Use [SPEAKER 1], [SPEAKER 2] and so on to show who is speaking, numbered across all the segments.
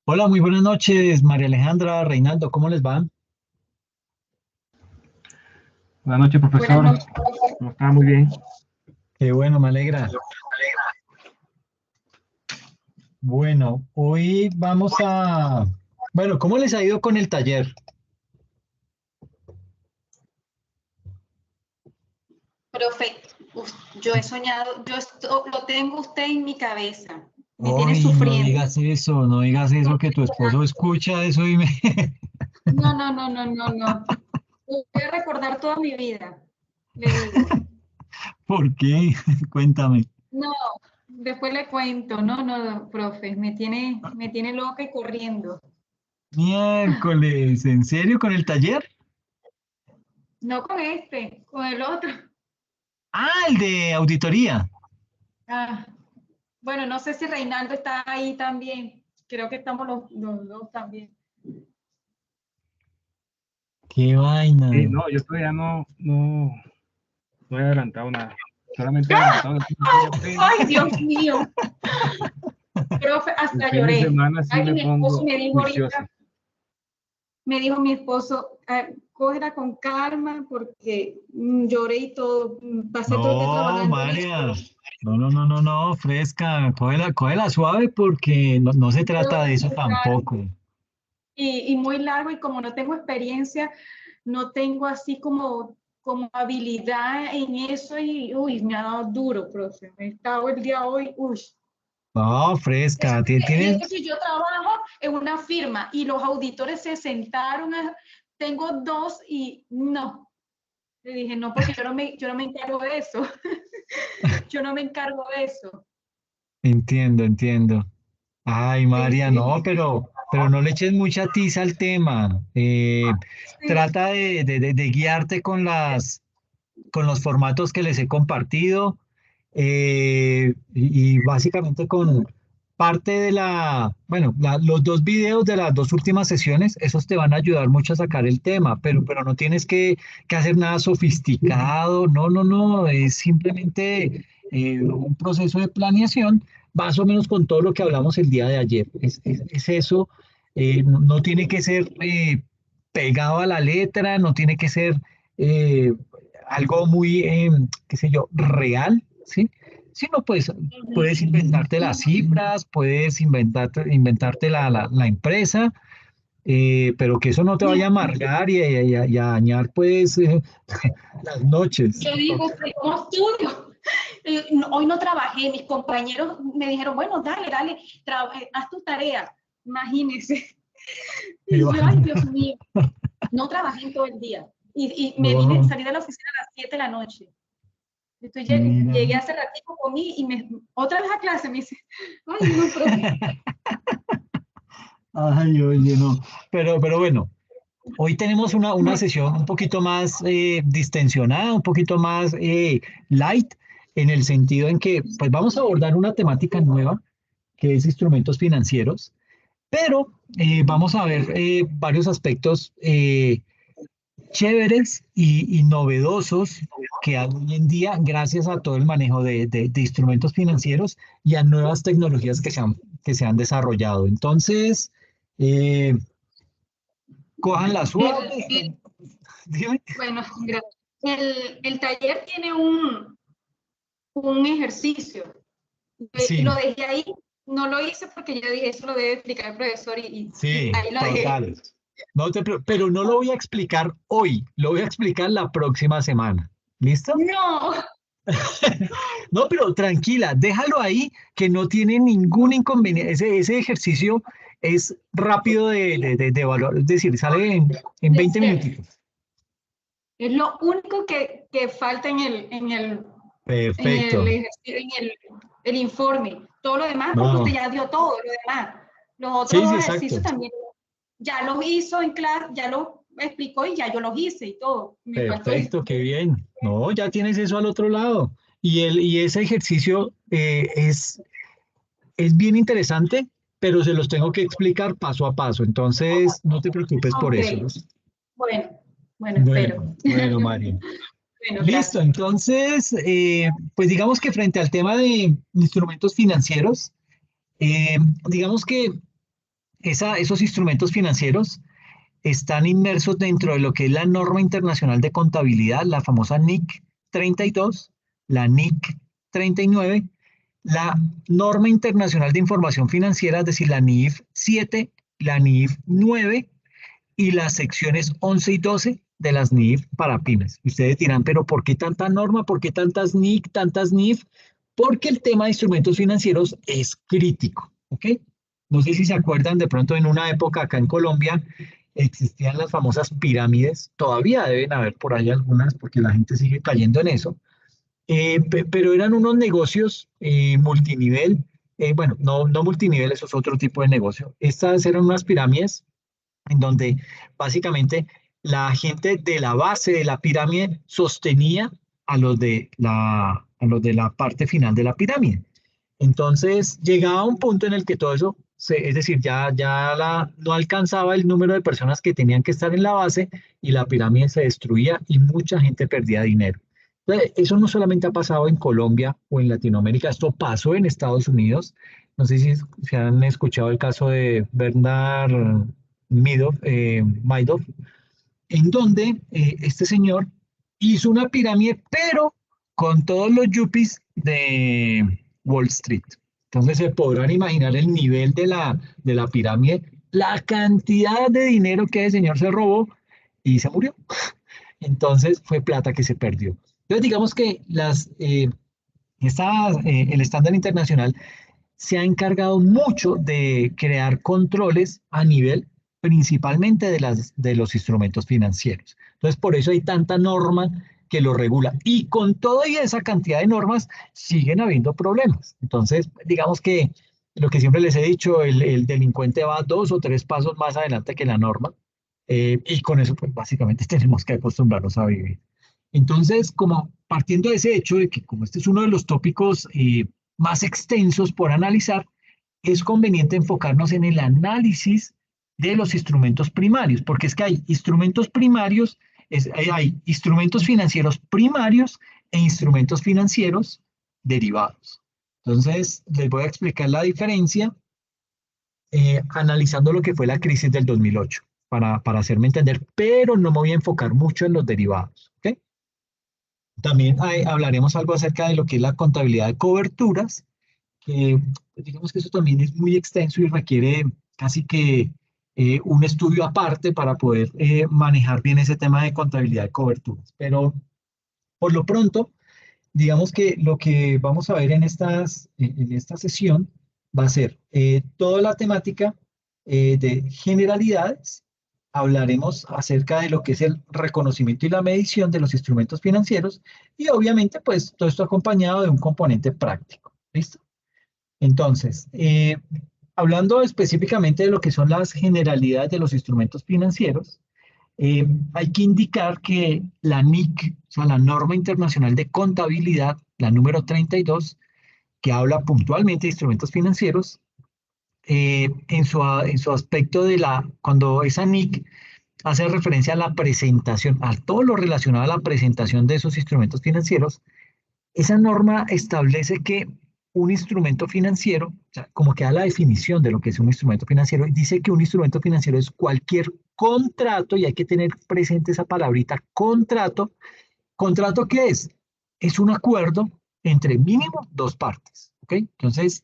[SPEAKER 1] Hola, muy buenas noches, María Alejandra, Reinaldo, ¿cómo les va?
[SPEAKER 2] Buenas noches,
[SPEAKER 3] Buenas
[SPEAKER 2] profesor.
[SPEAKER 3] noches.
[SPEAKER 2] ¿Cómo está? Muy bien.
[SPEAKER 1] Qué bueno, me alegra. Bueno, hoy bueno, ¿cómo les ha ido con el taller?
[SPEAKER 3] Profe, yo he soñado, lo tengo usted en mi cabeza, me tiene
[SPEAKER 1] Ay, no
[SPEAKER 3] sufriendo.
[SPEAKER 1] digas eso, no digas eso, que tu esposo escucha eso y me...
[SPEAKER 3] No, no, no, no, no, no. Voy a recordar toda mi vida, le digo.
[SPEAKER 1] ¿Por qué? Cuéntame.
[SPEAKER 3] No, después le cuento. No, no, profe, me tiene loca y corriendo.
[SPEAKER 1] Miércoles, ¿en serio con el taller?
[SPEAKER 3] No con con el otro.
[SPEAKER 1] Ah, el de auditoría.
[SPEAKER 3] Ah, bueno, no sé si Reinaldo está ahí también. Creo que estamos los dos también.
[SPEAKER 1] Qué vaina.
[SPEAKER 2] No, yo todavía no he adelantado nada. Solamente he adelantado la materia, pero
[SPEAKER 3] Ay, Dios mío. Profe,
[SPEAKER 2] el
[SPEAKER 3] hasta
[SPEAKER 2] fin de
[SPEAKER 3] lloré.
[SPEAKER 2] semana sí
[SPEAKER 3] Ay,
[SPEAKER 2] me
[SPEAKER 3] mi esposo
[SPEAKER 2] pongo
[SPEAKER 3] me dijo
[SPEAKER 2] juicioso.
[SPEAKER 3] ahorita, me dijo mi esposo, cógela con calma porque lloré y todo, pasé todo el día
[SPEAKER 1] No,
[SPEAKER 3] trabajando en eso.
[SPEAKER 1] María. No, no, no, no, no, fresca. Cógela suave porque no se trata de eso tampoco.
[SPEAKER 3] Y muy largo y como no tengo experiencia, no tengo así como habilidad en eso y uy, me ha dado duro, profe. Me he estado el día hoy, uy.
[SPEAKER 1] No,
[SPEAKER 3] Eso
[SPEAKER 1] fresca.
[SPEAKER 3] y
[SPEAKER 1] Tienes.
[SPEAKER 3] eso que yo trabajo en una firma y los auditores se sentaron, tengo dos y no. Le dije, no, porque yo no me encargo de eso. Yo no me encargo de eso.
[SPEAKER 1] Entiendo, entiendo. Ay,
[SPEAKER 3] Sí,
[SPEAKER 1] María,
[SPEAKER 3] sí,
[SPEAKER 1] no, pero no le eches mucha tiza al tema.
[SPEAKER 3] sí.
[SPEAKER 1] Trata de guiarte con los formatos que les he compartido y básicamente con parte de los dos videos de las dos últimas sesiones, esos te van a ayudar mucho a sacar el tema, pero no tienes que hacer nada sofisticado, no, no, no, es simplemente un proceso de planeación, más o menos con todo lo que hablamos el día de ayer. Es eso, no tiene que ser pegado a la letra, no tiene que ser eh, algo muy, qué sé yo, real, ¿sí? Si no, pues puedes inventarte las cifras, puedes inventarte la empresa, pero que eso no te vaya a amargar y a dañar, pues, las noches.
[SPEAKER 3] Yo digo, pues, ¿cómo estudio? Hoy no trabajé, mis compañeros me dijeron, bueno, dale, dale, haz tu tarea, imagínense.
[SPEAKER 1] Qué
[SPEAKER 3] Y yo, ay,
[SPEAKER 1] vaina.
[SPEAKER 3] Dios mío, no trabajé en todo el día. Y
[SPEAKER 1] No,
[SPEAKER 3] salí de la oficina a las 7 de la noche. Entonces
[SPEAKER 1] mira.
[SPEAKER 3] llegué hace ratito, comí y otra vez a clase me dice, ay, no, profe.
[SPEAKER 1] Ay, oye, no. Pero bueno, hoy tenemos una sesión un poquito más distensionada, un poquito más light, en el sentido en que pues vamos a abordar una temática nueva, que es instrumentos financieros, pero vamos a ver varios aspectos chéveres y novedosos que hay hoy en día gracias a todo el manejo de instrumentos financieros y a nuevas tecnologías que se han desarrollado. Entonces, eh, cojan la
[SPEAKER 3] El,
[SPEAKER 1] suave.
[SPEAKER 3] el,
[SPEAKER 1] Dime.
[SPEAKER 3] bueno, gracias. El taller tiene un ejercicio y
[SPEAKER 1] Sí,
[SPEAKER 3] lo dejé ahí. No lo hice porque yo dije, eso lo debe explicar el profesor y
[SPEAKER 1] sí,
[SPEAKER 3] ahí lo dejé.
[SPEAKER 1] total. Pero no lo voy a explicar hoy, lo voy a explicar la próxima semana. ¿Listo?
[SPEAKER 3] No,
[SPEAKER 1] No, pero tranquila, déjalo ahí, que no tiene ningún inconveniente. Ese ejercicio es rápido de evaluar, es decir, sale en 20 minutitos.
[SPEAKER 3] es lo único que falta
[SPEAKER 1] Perfecto.
[SPEAKER 3] en el informe. Todo lo demás, porque usted
[SPEAKER 1] No,
[SPEAKER 3] ya dio todo lo demás. Los otros
[SPEAKER 1] sí, sí,
[SPEAKER 3] dos
[SPEAKER 1] exacto.
[SPEAKER 3] ejercicios también ya los hizo en clase, ya los explicó y ya yo los hice y todo. Me faltó esto.
[SPEAKER 1] Perfecto, qué bien. No, ya tienes eso al otro lado. Y ese ejercicio es bien interesante, pero se los tengo que explicar paso a paso. Entonces, no te preocupes por
[SPEAKER 3] Ok,
[SPEAKER 1] eso.
[SPEAKER 3] bueno, bueno,
[SPEAKER 1] Bueno,
[SPEAKER 3] espero.
[SPEAKER 1] bueno, Mario.
[SPEAKER 3] Bueno,
[SPEAKER 1] Listo,
[SPEAKER 3] gracias.
[SPEAKER 1] entonces, pues digamos que frente al tema de instrumentos financieros, eh, digamos que esos instrumentos financieros están inmersos dentro de lo que es la norma internacional de contabilidad, la famosa NIC 32, la NIC 39, la norma internacional de información financiera, es decir, la NIF 7, la NIF 9 y las secciones 11 y 12 de las NIF para pymes. Ustedes dirán, pero ¿por qué tanta norma? ¿Por qué tantas NIC, tantas NIF? Porque el tema de instrumentos financieros es crítico, ¿ok? No sé si se acuerdan, de pronto en una época acá en Colombia existían las famosas pirámides, todavía deben haber por ahí algunas porque la gente sigue cayendo en eso, pero eran unos negocios multinivel, bueno, no multinivel, eso es otro tipo de negocio. Estas eran unas pirámides en donde básicamente la gente de la base de la pirámide sostenía a los de la parte final de la pirámide. Entonces llegaba un punto en el que todo eso, es decir, no alcanzaba el número de personas que tenían que estar en la base y la pirámide se destruía y mucha gente perdía dinero. Entonces, eso no solamente ha pasado en Colombia o en Latinoamérica, esto pasó en Estados Unidos. No sé si han escuchado el caso de Bernard Madoff, en donde este señor hizo una pirámide, pero con todos los yuppies de Wall Street. Entonces se podrán imaginar el nivel de la pirámide, la cantidad de dinero que el señor se robó y se murió. Entonces fue plata que se perdió. Entonces digamos que el estándar internacional se ha encargado mucho de crear controles a nivel principalmente de los instrumentos financieros. Entonces, por eso hay tanta norma que lo regula. Y con toda esa cantidad de normas, siguen habiendo problemas. Entonces, digamos que lo que siempre les he dicho, el delincuente va 2 o 3 pasos más adelante que la norma. Y con eso, pues básicamente tenemos que acostumbrarnos a vivir. Entonces, como partiendo de ese hecho de que como este es uno de los tópicos más extensos por analizar, es conveniente enfocarnos en el análisis de los instrumentos primarios, porque es que hay instrumentos primarios, hay instrumentos financieros primarios e instrumentos financieros derivados. Entonces, les voy a explicar la diferencia analizando lo que fue la crisis del 2008, para hacerme entender, pero no me voy a enfocar mucho en los derivados, ¿ok? También hablaremos algo acerca de lo que es la contabilidad de coberturas, que pues, digamos que eso también es muy extenso y requiere casi que un estudio aparte para poder manejar bien ese tema de contabilidad de coberturas. Pero por lo pronto, digamos que lo que vamos a ver en esta sesión va a ser toda la temática de generalidades. Hablaremos acerca de lo que es el reconocimiento y la medición de los instrumentos financieros y obviamente pues todo esto acompañado de un componente práctico. ¿Listo? Entonces, hablando específicamente de lo que son las generalidades de los instrumentos financieros, hay que indicar que la NIC, o sea, la Norma Internacional de Contabilidad, la número 32, que habla puntualmente de instrumentos financieros, en su aspecto cuando esa NIC hace referencia a la presentación, a todo lo relacionado a la presentación de esos instrumentos financieros, esa norma establece que un instrumento financiero, o sea, como que da la definición de lo que es un instrumento financiero, y dice que un instrumento financiero es cualquier contrato, y hay que tener presente esa palabrita, contrato. ¿Contrato qué es? Es un acuerdo entre mínimo 2 partes, ¿ok? Entonces,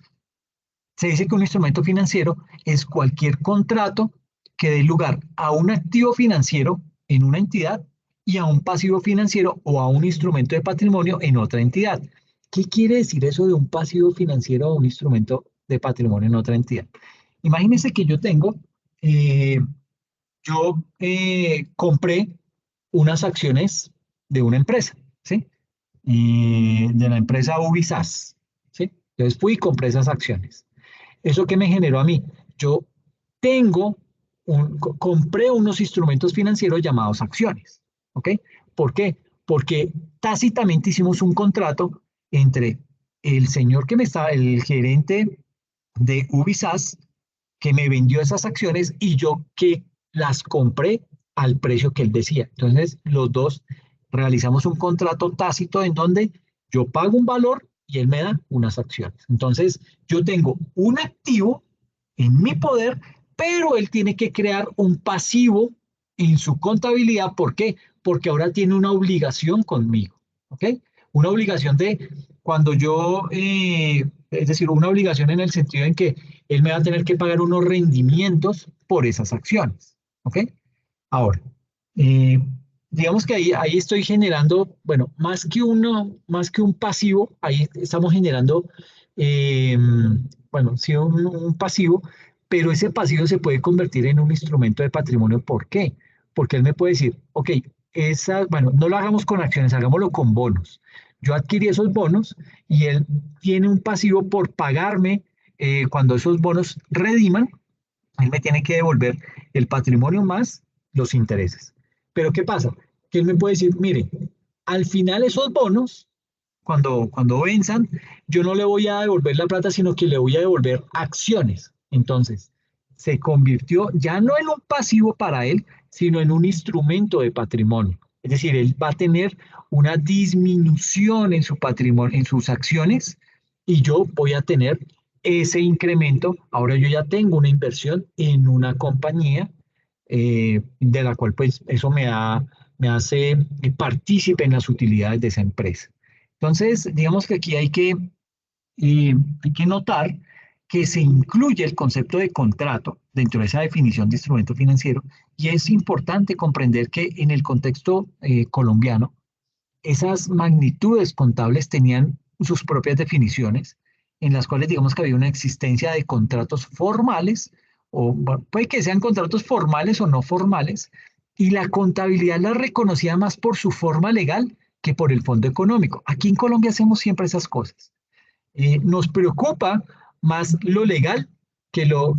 [SPEAKER 1] se dice que un instrumento financiero es cualquier contrato que dé lugar a un activo financiero en una entidad y a un pasivo financiero o a un instrumento de patrimonio en otra entidad. ¿Qué quiere decir eso de un pasivo financiero o un instrumento de patrimonio en otra entidad? Imagínense que yo compré unas acciones de una empresa, ¿sí? De la empresa Ubisas, ¿sí? Entonces fui y compré esas acciones. ¿Eso qué me generó a mí? Yo compré unos instrumentos financieros llamados acciones, ¿ok? ¿Por qué? Porque tácitamente hicimos un contrato entre el gerente de Ubisas, que me vendió esas acciones y yo que las compré al precio que él decía. Entonces, los dos realizamos un contrato tácito en donde yo pago un valor y él me da unas acciones. Entonces, yo tengo un activo en mi poder, pero él tiene que crear un pasivo en su contabilidad. ¿Por qué? Porque ahora tiene una obligación conmigo, ¿ok? Una obligación de cuando yo, es decir, una obligación en el sentido en que él me va a tener que pagar unos rendimientos por esas acciones, ¿ok? Ahora, eh, digamos que ahí estoy generando, bueno, más que un pasivo, ahí estamos generando, eh, bueno, sí, un pasivo, pero ese pasivo se puede convertir en un instrumento de patrimonio. ¿Por qué? Porque él me puede decir, ok, bueno, no lo hagamos con acciones, hagámoslo con bonos. Yo adquirí esos bonos y él tiene un pasivo por pagarme cuando esos bonos rediman, él me tiene que devolver el patrimonio más los intereses. Pero ¿qué pasa? Que él me puede decir, mire, al final esos bonos, cuando venzan, yo no le voy a devolver la plata, sino que le voy a devolver acciones. Entonces, se convirtió ya no en un pasivo para él, sino en un instrumento de patrimonio. Es decir, él va a tener una disminución en su patrimonio, en sus acciones, y yo voy a tener ese incremento. Ahora yo ya tengo una inversión en una compañía de la cual pues eso me hace partícipe en las utilidades de esa empresa. Entonces, digamos que aquí hay que notar que se incluye el concepto de contrato dentro de esa definición de instrumento financiero, y es importante comprender que en el contexto colombiano esas magnitudes contables tenían sus propias definiciones, en las cuales digamos que había una existencia de contratos formales, o bueno, puede que sean contratos formales o no formales, y la contabilidad la reconocía más por su forma legal que por el fondo económico. Aquí en Colombia hacemos siempre esas cosas. Nos preocupa más lo legal que lo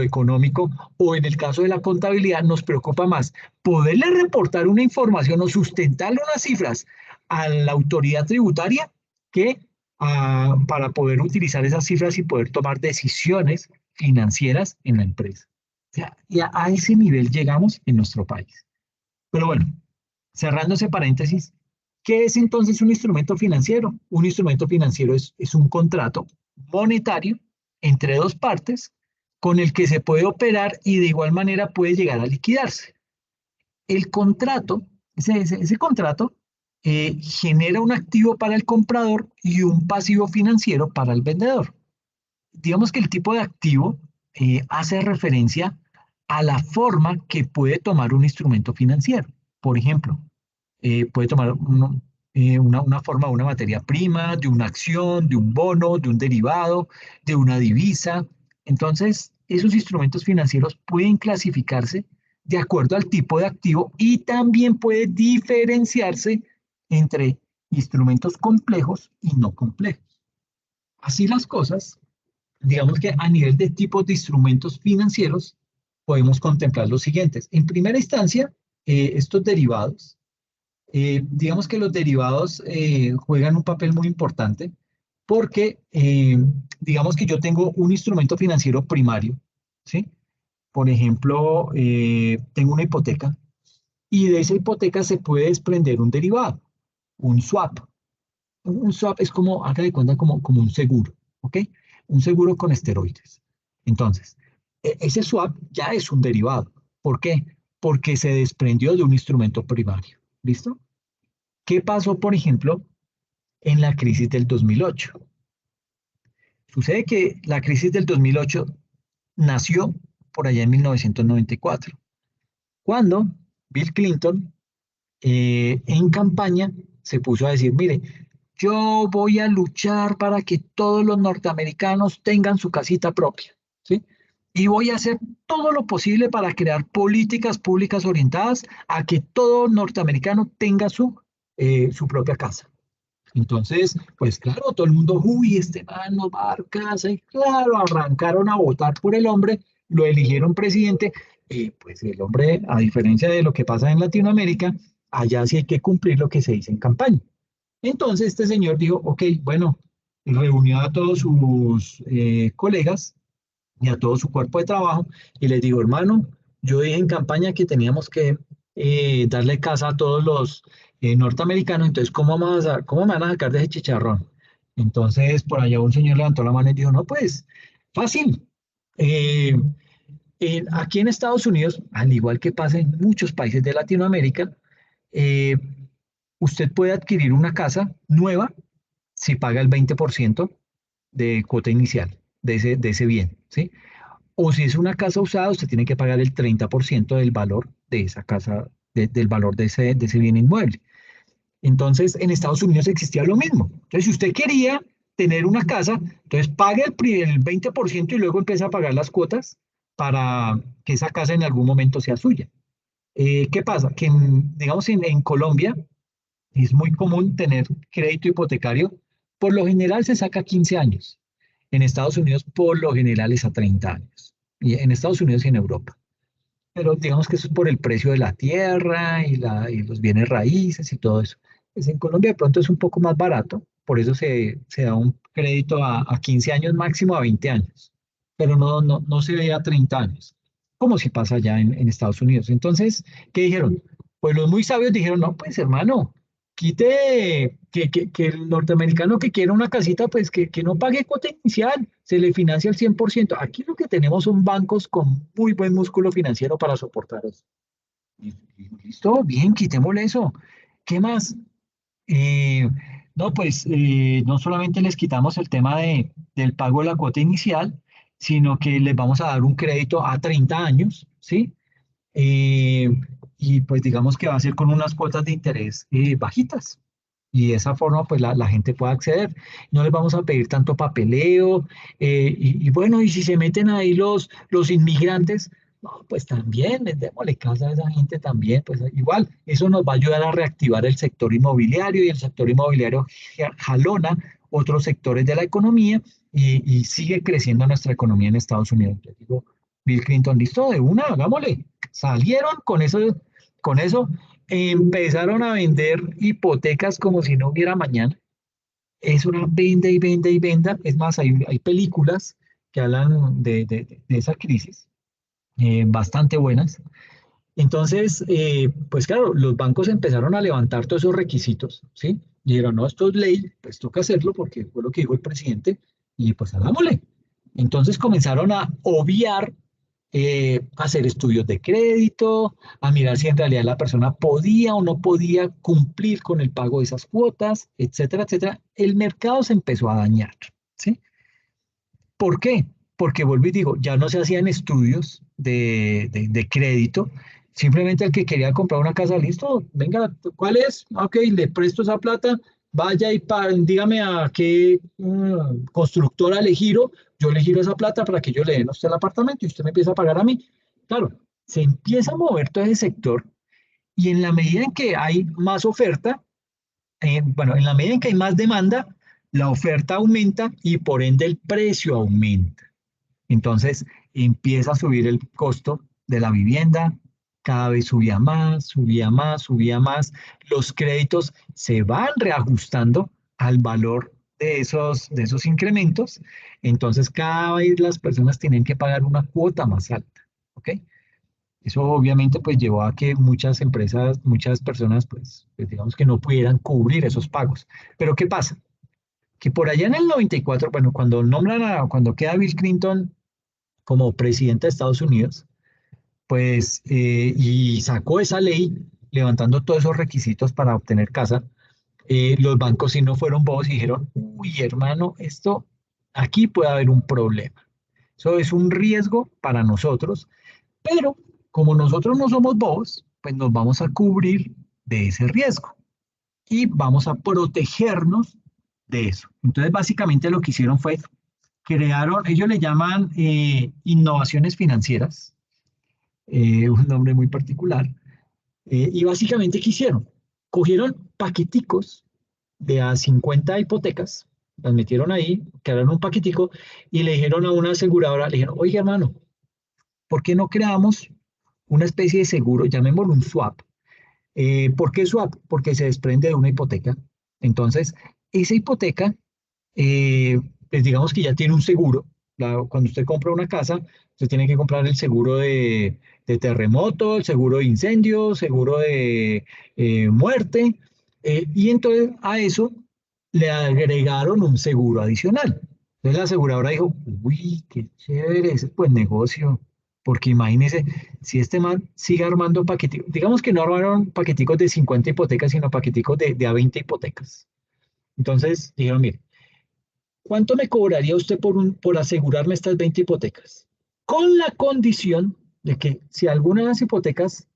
[SPEAKER 1] económico, o en el caso de la contabilidad nos preocupa más poderle reportar una información o sustentarle unas cifras a la autoridad tributaria que para poder utilizar esas cifras y poder tomar decisiones financieras en la empresa. O sea, y a ese nivel llegamos en nuestro país. Pero bueno, cerrando ese paréntesis, ¿qué es entonces un instrumento financiero? Un instrumento financiero es un contrato monetario entre dos partes con el que se puede operar y de igual manera puede llegar a liquidarse. El contrato, ese contrato, genera un activo para el comprador y un pasivo financiero para el vendedor. Digamos que el tipo de activo hace referencia a la forma que puede tomar un instrumento financiero. Por ejemplo, puede tomar una forma de una materia prima, de una acción, de un bono, de un derivado, de una divisa. Entonces, esos instrumentos financieros pueden clasificarse de acuerdo al tipo de activo y también puede diferenciarse entre instrumentos complejos y no complejos. Así las cosas, digamos que a nivel de tipos de instrumentos financieros podemos contemplar los siguientes. En primera instancia, estos derivados. Digamos que los derivados juegan un papel muy importante porque, digamos que yo tengo un instrumento financiero primario, ¿sí? Por ejemplo, tengo una hipoteca y de esa hipoteca se puede desprender un derivado, un swap. Un swap es como, haga de cuenta, como un seguro, ¿ok? Un seguro con esteroides. Entonces, ese swap ya es un derivado. ¿Por qué? Porque se desprendió de un instrumento primario. ¿Listo? ¿Qué pasó, por ejemplo, en la crisis del 2008? Sucede que la crisis del 2008 nació por allá en 1994, cuando Bill Clinton, en campaña, se puso a decir, mire, yo voy a luchar para que todos los norteamericanos tengan su casita propia, ¿sí? Y voy a hacer todo lo posible para crear políticas públicas orientadas a que todo norteamericano tenga su propia casa. Entonces, pues claro, todo el mundo, uy, este man nos va a dar casa, y claro, arrancaron a votar por el hombre, lo eligieron presidente, y pues el hombre, a diferencia de lo que pasa en Latinoamérica, allá sí hay que cumplir lo que se dice en campaña. Entonces este señor dijo, ok, bueno, reunió a todos sus colegas y a todo su cuerpo de trabajo y les digo, hermano, yo dije en campaña que teníamos que darle casa a todos los norteamericanos, entonces ¿cómo me van a sacar de ese chicharrón? Entonces por allá un señor levantó la mano y dijo, no, pues fácil. Eh, Aquí en Estados Unidos, al igual que pasa en muchos países de Latinoamérica, eh, usted puede adquirir una casa nueva si paga el 20% de cuota inicial de ese bien, ¿sí? O si es una casa usada, usted tiene que pagar el 30% del valor de esa casa, del valor de ese bien inmueble. Entonces, en Estados Unidos existía lo mismo. Entonces, si usted quería tener una casa, entonces pague el 20% y luego empieza a pagar las cuotas para que esa casa en algún momento sea suya. ¿Qué pasa? Que, digamos, en Colombia es muy común tener crédito hipotecario. Por lo general se saca a 15 años. En Estados Unidos, por lo general, es a 30 años. Y en Estados Unidos y en Europa. Pero digamos que eso es por el precio de la tierra y los bienes raíces y todo eso. Pues en Colombia de pronto es un poco más barato, por eso se da un crédito a 15 años máximo a 20 años, pero no se ve a 30 años, como si pasa allá en Estados Unidos. Entonces, ¿qué dijeron? Pues los muy sabios dijeron, no, pues hermano, quite que el norteamericano que quiera una casita, pues que no pague cuota inicial, se le financia el 100%. Aquí lo que tenemos son bancos con muy buen músculo financiero para soportar eso. Y listo, bien, quitémosle eso. ¿Qué más? Eh, no, pues no solamente les quitamos el tema del pago de la cuota inicial, sino que les vamos a dar un crédito a 30 años, ¿sí? Eh, y pues digamos que va a ser con unas cuotas de interés bajitas. Y de esa forma, pues la gente puede acceder. No les vamos a pedir tanto papeleo. Y bueno, y si se meten ahí los inmigrantes, no, pues también, démosle casa a esa gente también. Pues igual, eso nos va a ayudar a reactivar el sector inmobiliario y el sector inmobiliario jalona otros sectores de la economía y sigue creciendo nuestra economía en Estados Unidos. Yo digo, Bill Clinton, listo, de una, hagámosle. Salieron con eso, empezaron a vender hipotecas como si no hubiera mañana. Es una venda y venda y venda. Es más, hay películas que hablan de esa crisis, bastante buenas. Entonces, pues claro, los bancos empezaron a levantar todos esos requisitos, ¿sí? Y dijeron, no, esto es ley, pues toca hacerlo porque fue lo que dijo el presidente y pues hagámosle. Entonces comenzaron a obviar hacer estudios de crédito, a mirar si en realidad la persona podía o no podía cumplir con el pago de esas cuotas, etcétera, etcétera. El mercado se empezó a dañar, ¿sí? ¿Por qué? Porque vuelvo y digo, ya no se hacían estudios de crédito, simplemente el que quería comprar una casa, listo, venga, ¿cuál es? Ok, le presto esa plata, vaya y dígame a qué constructora le giro, yo le giro esa plata para que yo le den a usted el apartamento y usted me empieza a pagar a mí. Claro, se empieza a mover todo ese sector y en la medida en que hay más oferta, bueno, en la medida en que hay más demanda, la oferta aumenta y por ende el precio aumenta. Entonces empieza a subir el costo de la vivienda, cada vez subía más, subía más, subía más. Los créditos se van reajustando al valor de esos incrementos. Entonces cada vez las personas tienen que pagar una cuota más alta. ¿Ok? Eso obviamente pues llevó a que muchas empresas, muchas personas pues digamos que no pudieran cubrir esos pagos. Pero ¿qué pasa? Que por allá en el 94, bueno, cuando queda Bill Clinton como presidente de Estados Unidos, pues, y sacó esa ley levantando todos esos requisitos para obtener casa, los bancos sí no fueron bobos y dijeron, uy, hermano, esto, aquí puede haber un problema. Eso es un riesgo para nosotros, pero como nosotros no somos bobos, pues nos vamos a cubrir de ese riesgo y vamos a protegernos de eso. Entonces, básicamente lo que hicieron fue crearon, ellos le llaman innovaciones financieras, un nombre muy particular, y básicamente, ¿qué hicieron? Cogieron paqueticos de a 50 hipotecas, las metieron ahí, crearon un paquetico y le dijeron a una aseguradora, le dijeron, oye hermano, ¿por qué no creamos una especie de seguro, llamémoslo un swap? ¿Por qué swap? Porque se desprende de una hipoteca. Entonces, esa hipoteca pues digamos que ya tiene un seguro. Cuando usted compra una casa, usted tiene que comprar el seguro de terremoto, el seguro de incendio, seguro de muerte, y entonces a eso le agregaron un seguro adicional. Entonces la aseguradora dijo, uy, qué chévere, ese pues negocio. porque imagínese, si este man sigue armando paqueticos, digamos que no armaron paqueticos de 50 hipotecas, sino paqueticos de a 20 hipotecas. Entonces dijeron, mire, ¿cuánto me cobraría usted por asegurarme estas 20 hipotecas? Con la condición de que si alguna de las hipotecas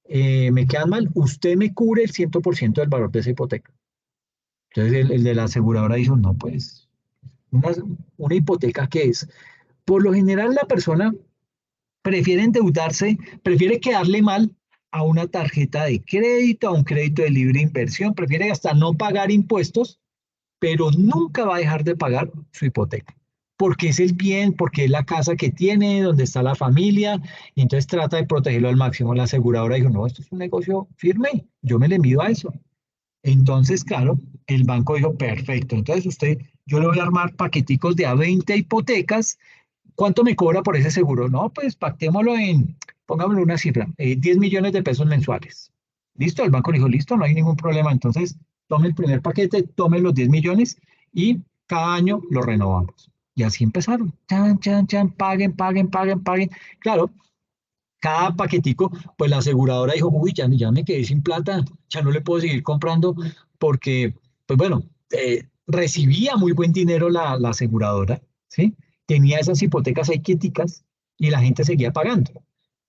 [SPEAKER 1] me quedan mal, usted me cubre el 100% del valor de esa hipoteca. Entonces el de la aseguradora dijo, no, pues, una, una hipoteca que es, por lo general la persona prefiere endeudarse, prefiere quedarle mal a una tarjeta de crédito, a un crédito de libre inversión, prefiere hasta no pagar impuestos, pero nunca va a dejar de pagar su hipoteca, porque es el bien, porque es la casa que tiene, donde está la familia, y entonces trata de protegerlo al máximo. La aseguradora dijo, no, esto es un negocio firme, yo me le mido a eso. Entonces, claro, el banco dijo, perfecto, entonces usted, yo le voy a armar paqueticos de a 20 hipotecas. ¿Cuánto me cobra por ese seguro? No, pues pactémoslo pongámosle una cifra, 10 millones de pesos mensuales. Listo, el banco le dijo, listo, no hay ningún problema. Entonces, tome el primer paquete, tome los 10 millones y cada año lo renovamos. Y así empezaron. Chan, chan, chan, paguen, paguen, paguen, paguen. Claro, cada paquetico, pues la aseguradora dijo, uy, ya me quedé sin plata, ya no le puedo seguir comprando porque, pues bueno, recibía muy buen dinero la aseguradora, ¿sí? Tenía esas hipotecas ahí quieticas y la gente seguía pagando.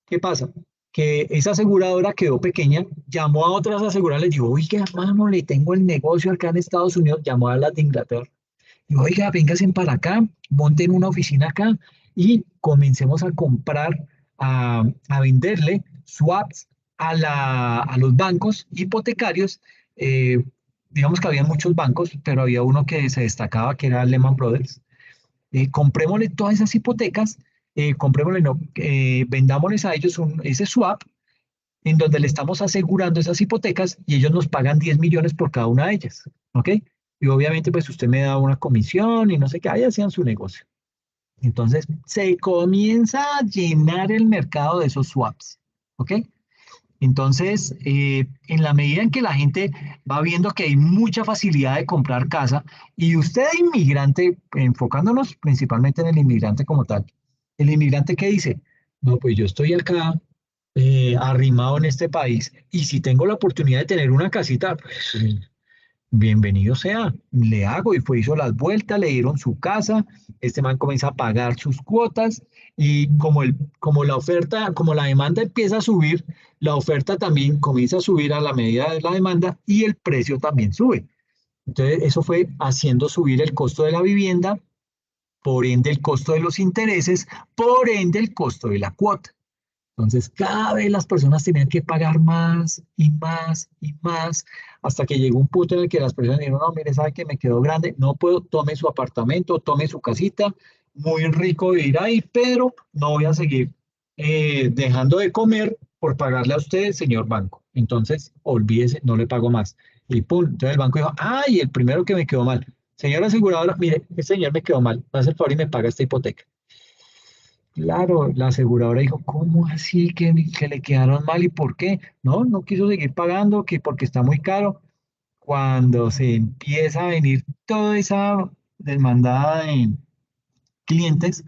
[SPEAKER 1] ¿Qué pasa? Que esa aseguradora quedó pequeña, llamó a otras aseguradoras, les dijo, oiga, hermano, le tengo el negocio acá en Estados Unidos, llamó a las de Inglaterra. Y oiga, véngase para acá, monten una oficina acá y comencemos a comprar, a venderle swaps a los bancos hipotecarios. eh, digamos que había muchos bancos, pero había uno que se destacaba, que era Lehman Brothers. Comprémosle todas esas hipotecas, comprémosle, no, vendámosles a ellos ese swap en donde le estamos asegurando esas hipotecas y ellos nos pagan 10 millones por cada una de ellas, ¿ok? Y obviamente pues usted me da una comisión y no sé qué, ahí hacían su negocio. Entonces se comienza a llenar el mercado de esos swaps, ¿ok? Entonces, en la medida en que la gente va viendo que hay mucha facilidad de comprar casa y usted inmigrante, enfocándonos principalmente en el inmigrante como tal, el inmigrante que dice, no, pues yo estoy acá arrimado en este país y si tengo la oportunidad de tener una casita, pues bienvenido sea, le hago y fue, hizo las vueltas, le dieron su casa, este man comienza a pagar sus cuotas y como la oferta, como la demanda empieza a subir, la oferta también comienza a subir a la medida de la demanda y el precio también sube. Entonces, eso fue haciendo subir el costo de la vivienda, por ende el costo de los intereses, por ende el costo de la cuota. Entonces, cada vez las personas tenían que pagar más y más y más, hasta que llegó un punto en el que las personas dijeron, no, mire, sabe que me quedó grande, no puedo, tome su apartamento, tome su casita, muy rico vivir ahí, pero no voy a seguir dejando de comer por pagarle a usted, señor banco. Entonces, olvídese, no le pago más. Y pum, entonces el banco dijo, ay, el primero que me quedó mal. Señora aseguradora, mire, este señor me quedó mal, me hace el favor y me paga esta hipoteca. Claro, la aseguradora dijo, ¿cómo así que le quedaron mal y por qué? No, no quiso seguir pagando, que porque está muy caro. Cuando se empieza a venir toda esa demandada de clientes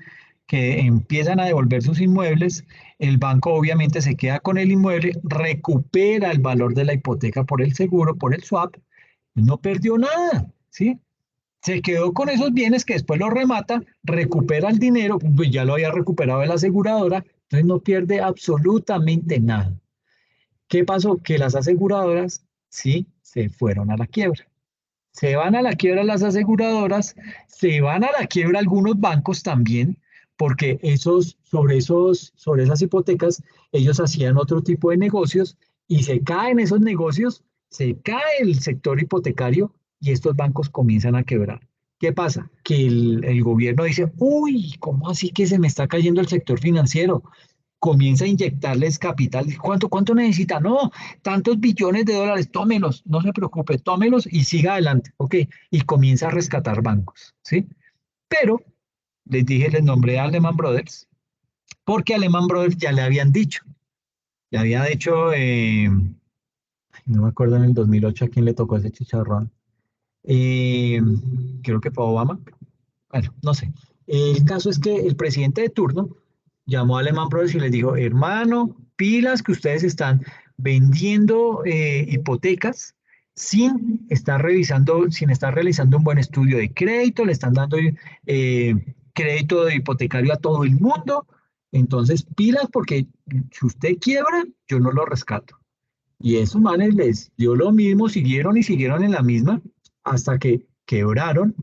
[SPEAKER 1] que empiezan a devolver sus inmuebles, el banco obviamente se queda con el inmueble, recupera el valor de la hipoteca por el seguro, por el swap, no perdió nada, ¿sí? Se quedó con esos bienes que después los remata, recupera el dinero, pues ya lo había recuperado de la aseguradora, entonces no pierde absolutamente nada. ¿Qué pasó? Que las aseguradoras sí se fueron a la quiebra. Se van a la quiebra las aseguradoras, se van a la quiebra algunos bancos también, porque sobre esas hipotecas, ellos hacían otro tipo de negocios y se caen esos negocios, se cae el sector hipotecario y estos bancos comienzan a quebrar. ¿Qué pasa? Que el gobierno dice, uy, ¿cómo así que se me está cayendo el sector financiero? Comienza a inyectarles capital. ¿Cuánto necesita? No, tantos billones de dólares, tómelos, no se preocupe, tómelos y siga adelante, ¿ok? Y comienza a rescatar bancos, ¿sí? Pero les dije, les nombré a Lehman Brothers, porque a Lehman Brothers ya le habían dicho, le había dicho, no me acuerdo en el 2008 a quién le tocó ese chicharrón, eh, creo que fue Obama, bueno, no sé. El caso es que el presidente de turno llamó a Lehman Brothers y les dijo, hermano, pilas que ustedes están vendiendo hipotecas sin estar realizando un buen estudio de crédito, le están dando crédito de hipotecario a todo el mundo. Entonces, pilas porque si usted quiebra, yo no lo rescato. Y esos manes les dio lo mismo, siguieron y siguieron en la misma hasta que quebraron.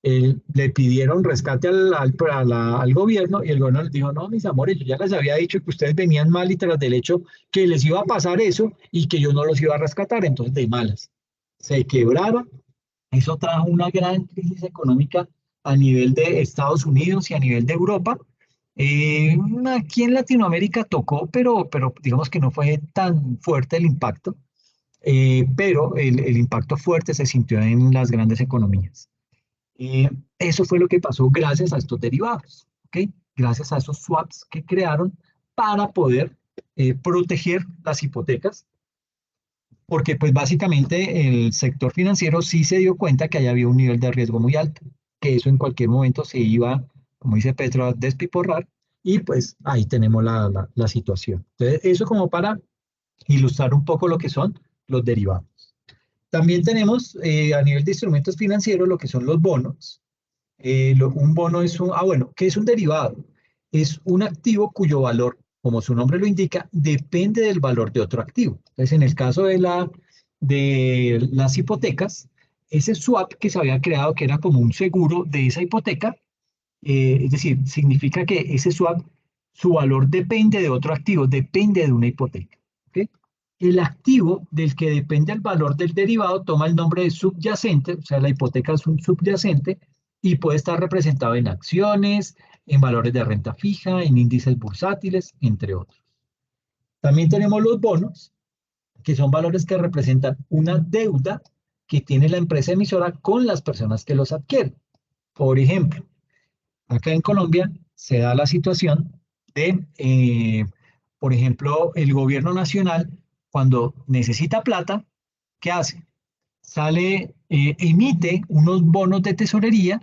[SPEAKER 1] Le pidieron rescate al gobierno y el gobierno les dijo, no, mis amores, yo ya les había dicho que ustedes venían mal y tras del hecho que les iba a pasar eso y que yo no los iba a rescatar, entonces de malas. Se quebraron, eso trajo una gran crisis económica a nivel de Estados Unidos y a nivel de Europa. Eh, Aquí en Latinoamérica tocó, pero digamos que no fue tan fuerte el impacto, pero el impacto fuerte se sintió en las grandes economías. Eso fue lo que pasó gracias a estos derivados, ¿ok? Gracias a esos swaps que crearon para poder proteger las hipotecas, porque pues básicamente el sector financiero sí se dio cuenta que allá había un nivel de riesgo muy alto, que eso en cualquier momento se iba, como dice Petro, a despiporrar, y pues ahí tenemos la situación. Entonces, eso como para ilustrar un poco lo que son los derivados. También tenemos a nivel de instrumentos financieros lo que son los bonos. Un bono es bueno, ¿qué es un derivado? Es un activo cuyo valor, como su nombre lo indica, depende del valor de otro activo. Entonces, en el caso de las hipotecas, ese swap que se había creado, que era como un seguro de esa hipoteca, es decir, significa que ese swap, su valor depende de otro activo, depende de una hipoteca. ¿Ok? El activo del que depende el valor del derivado toma el nombre de subyacente, o sea, la hipoteca es un subyacente y puede estar representado en acciones, en valores de renta fija, en índices bursátiles, entre otros. También tenemos los bonos, que son valores que representan una deuda que tiene la empresa emisora con las personas que los adquieren. Por ejemplo, acá en Colombia se da la situación de, por ejemplo, el gobierno nacional, cuando necesita plata, ¿qué hace? Emite unos bonos de tesorería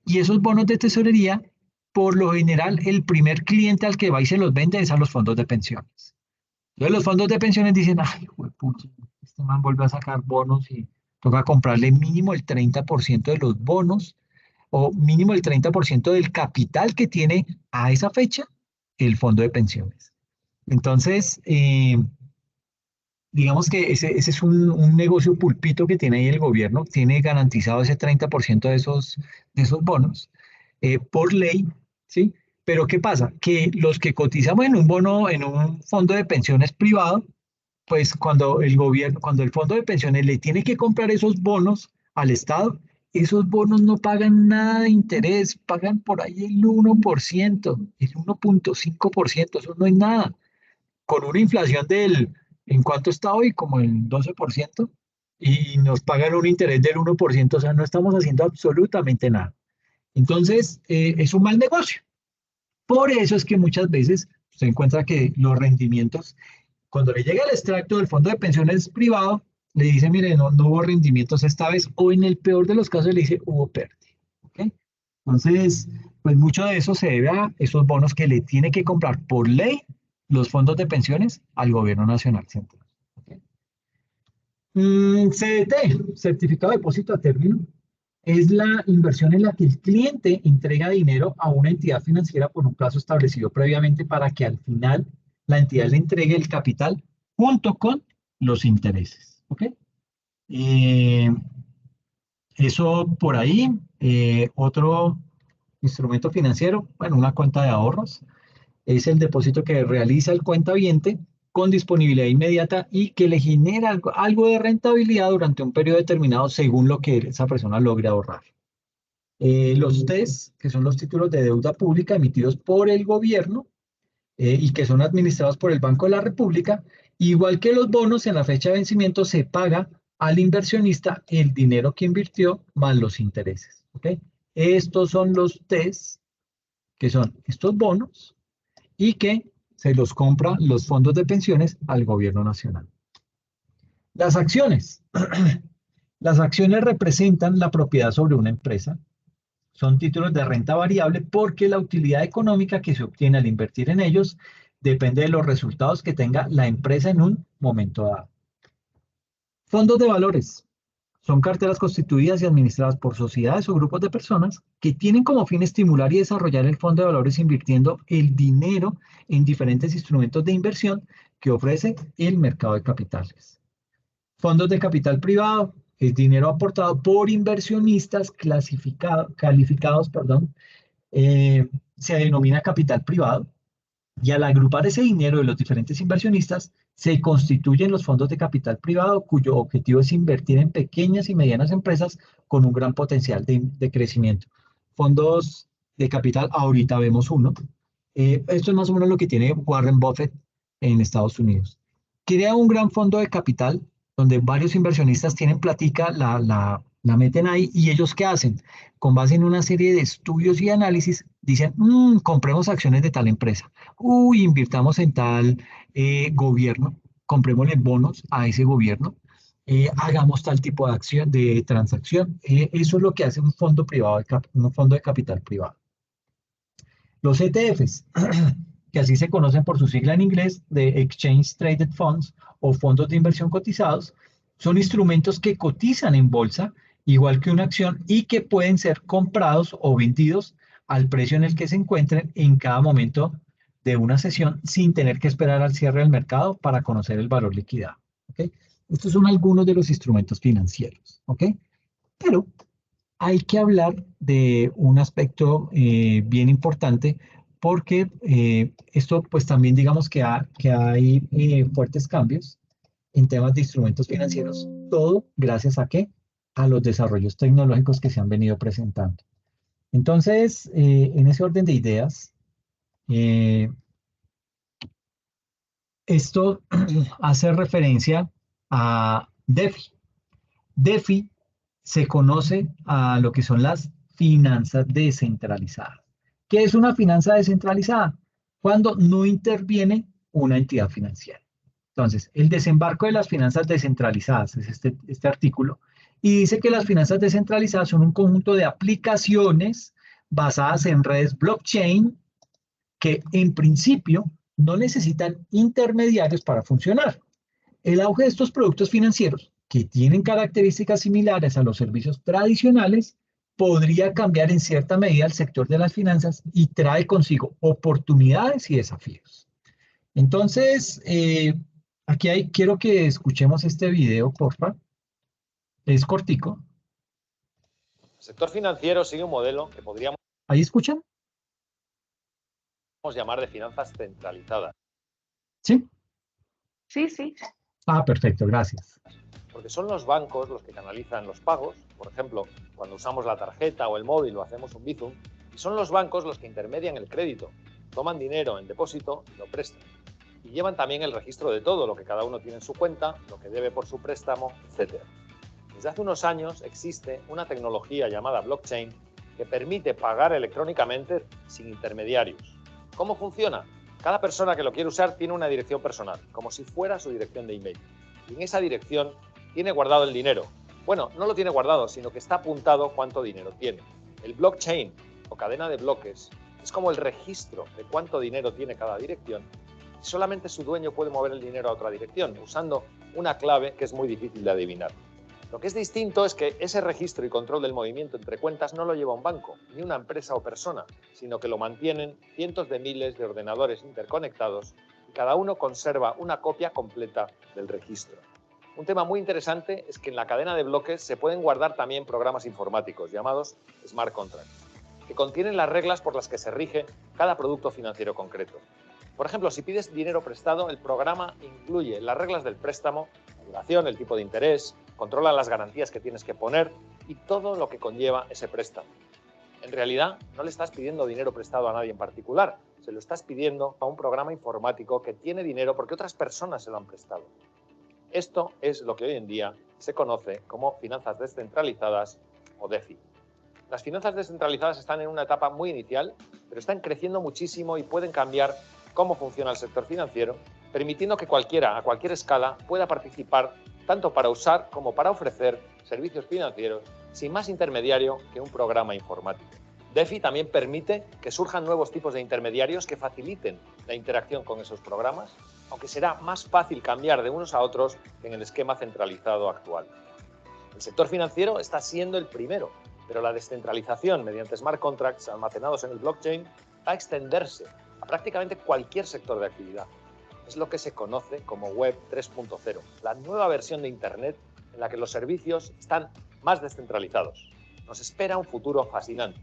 [SPEAKER 1] y esos bonos de tesorería, por lo general, el primer cliente al que va y se los vende es a los fondos de pensiones. Entonces los fondos de pensiones dicen, ay, pucha, este man vuelve a sacar bonos y toca comprarle mínimo el 30% de los bonos o mínimo el 30% del capital que tiene a esa fecha el fondo de pensiones. Entonces, digamos que ese es un negocio pulpito que tiene ahí el gobierno, tiene garantizado ese 30% de esos bonos por ley, ¿sí? Pero ¿qué pasa? Que los que cotizamos en un bono, en un fondo de pensiones privado, pues cuando el fondo de pensiones le tiene que comprar esos bonos al Estado, esos bonos no pagan nada de interés, pagan por ahí el 1%, el 1,5%, eso no es nada. Con una inflación ¿en cuánto está hoy? Como el 12%, y nos pagan un interés del 1%, o sea, no estamos haciendo absolutamente nada. Entonces, es un mal negocio. Por eso es que muchas veces se encuentra que los rendimientos cuando le llega el extracto del fondo de pensiones privado, le dice, mire, no hubo rendimientos esta vez, o en el peor de los casos le dice, hubo pérdida. ¿Ok? Entonces, pues mucho de eso se debe a esos bonos que le tiene que comprar por ley los fondos de pensiones al gobierno nacional central. ¿Ok? CDT, certificado de depósito a término, es la inversión en la que el cliente entrega dinero a una entidad financiera por un plazo establecido previamente para que al final la entidad le entregue el capital junto con los intereses. ¿Ok? Eh, Eso por ahí. Otro instrumento financiero, bueno, una cuenta de ahorros, es el depósito que realiza el cuentaviente con disponibilidad inmediata y que le genera algo de rentabilidad durante un periodo determinado según lo que esa persona logre ahorrar. Los TES, que son los títulos de deuda pública emitidos por el gobierno y que son administrados por el Banco de la República, igual que los bonos, en la fecha de vencimiento se paga al inversionista el dinero que invirtió más los intereses. ¿Ok? Estos son los TES, que son estos bonos y que se los compran los fondos de pensiones al gobierno nacional. Las acciones. Las acciones representan la propiedad sobre una empresa Son títulos de renta variable porque la utilidad económica que se obtiene al invertir en ellos depende de los resultados que tenga la empresa en un momento dado. Fondos de valores. Son carteras constituidas y administradas por sociedades o grupos de personas que tienen como fin estimular y desarrollar el fondo de valores invirtiendo el dinero en diferentes instrumentos de inversión que ofrece el mercado de capitales. Fondos de capital privado es dinero aportado por inversionistas calificados, se denomina capital privado, y al agrupar ese dinero de los diferentes inversionistas, se constituyen los fondos de capital privado, cuyo objetivo es invertir en pequeñas y medianas empresas con un gran potencial de crecimiento. Fondos de capital, ahorita vemos uno. Esto es más o menos lo que tiene Warren Buffett en Estados Unidos. Crea un gran fondo de capital donde varios inversionistas tienen platica, la meten ahí, y ellos ¿qué hacen? Con base en una serie de estudios y análisis, dicen, compremos acciones de tal empresa, invirtamos en tal gobierno, comprémosle bonos a ese gobierno, hagamos tal tipo de acción, de transacción. Eso es lo que hace un fondo privado, un fondo de capital privado. Los ETFs, que así se conocen por su sigla en inglés, de Exchange Traded Funds o fondos de inversión cotizados, son instrumentos que cotizan en bolsa, igual que una acción, y que pueden ser comprados o vendidos al precio en el que se encuentren en cada momento de una sesión sin tener que esperar al cierre del mercado para conocer el valor liquidado. ¿Okay? Estos son algunos de los instrumentos financieros. ¿Okay? Pero hay que hablar de un aspecto bien importante porque esto pues también digamos que hay fuertes cambios en temas de instrumentos financieros, todo gracias a ¿qué? A los desarrollos tecnológicos que se han venido presentando. Entonces, en ese orden de ideas, esto hace referencia a DeFi. DeFi se conoce a lo que son las finanzas descentralizadas. ¿Qué es una finanza descentralizada? Cuando no interviene una entidad financiera. Entonces, el desembarco de las finanzas descentralizadas es este artículo, y dice que las finanzas descentralizadas son un conjunto de aplicaciones basadas en redes blockchain que en principio no necesitan intermediarios para funcionar. El auge de estos productos financieros, que tienen características similares a los servicios tradicionales, podría cambiar en cierta medida el sector de las finanzas y trae consigo oportunidades y desafíos. Entonces, quiero que escuchemos este video, porfa. Es cortico.
[SPEAKER 4] El sector financiero sigue un modelo que podríamos
[SPEAKER 1] ¿Ahí escuchan?
[SPEAKER 4] llamar de finanzas centralizadas.
[SPEAKER 1] ¿Sí?
[SPEAKER 3] Sí, sí.
[SPEAKER 1] Ah, perfecto, gracias.
[SPEAKER 4] Porque son los bancos los que canalizan los pagos, por ejemplo, cuando usamos la tarjeta o el móvil o hacemos un Bizum, y son los bancos los que intermedian el crédito, toman dinero en depósito y lo prestan. Y llevan también el registro de todo, lo que cada uno tiene en su cuenta, lo que debe por su préstamo, etc. Desde hace unos años existe una tecnología llamada blockchain que permite pagar electrónicamente sin intermediarios. ¿Cómo funciona? Cada persona que lo quiere usar tiene una dirección personal, como si fuera su dirección de email. Y en esa dirección tiene guardado el dinero. Bueno, no lo tiene guardado, sino que está apuntado cuánto dinero tiene. El blockchain, o cadena de bloques, es como el registro de cuánto dinero tiene cada dirección. Y solamente su dueño puede mover el dinero a otra dirección, usando una clave que es muy difícil de adivinar. Lo que es distinto es que ese registro y control del movimiento entre cuentas no lo lleva un banco, ni una empresa o persona, sino que lo mantienen cientos de miles de ordenadores interconectados y cada uno conserva una copia completa del registro. Un tema muy interesante es que en la cadena de bloques se pueden guardar también programas informáticos llamados smart contracts, que contienen las reglas por las que se rige cada producto financiero concreto. Por ejemplo, si pides dinero prestado, el programa incluye las reglas del préstamo, la duración, el tipo de interés, controla las garantías que tienes que poner y todo lo que conlleva ese préstamo. En realidad, no le estás pidiendo dinero prestado a nadie en particular, se lo estás pidiendo a un programa informático que tiene dinero porque otras personas se lo han prestado. Esto es lo que hoy en día se conoce como finanzas descentralizadas o DeFi. Las finanzas descentralizadas están en una etapa muy inicial, pero están creciendo muchísimo y pueden cambiar cómo funciona el sector financiero, permitiendo que cualquiera, a cualquier escala, pueda participar tanto para usar como para ofrecer servicios financieros sin más intermediario que un programa informático. DeFi también permite que surjan nuevos tipos de intermediarios que faciliten la interacción con esos programas, aunque será más fácil cambiar de unos a otros que en el esquema centralizado actual. El sector financiero está siendo el primero, pero la descentralización mediante smart contracts almacenados en el blockchain va a extenderse a prácticamente cualquier sector de actividad. Es lo que se conoce como Web 3.0, la nueva versión de Internet en la que los servicios están más descentralizados. Nos espera un futuro fascinante.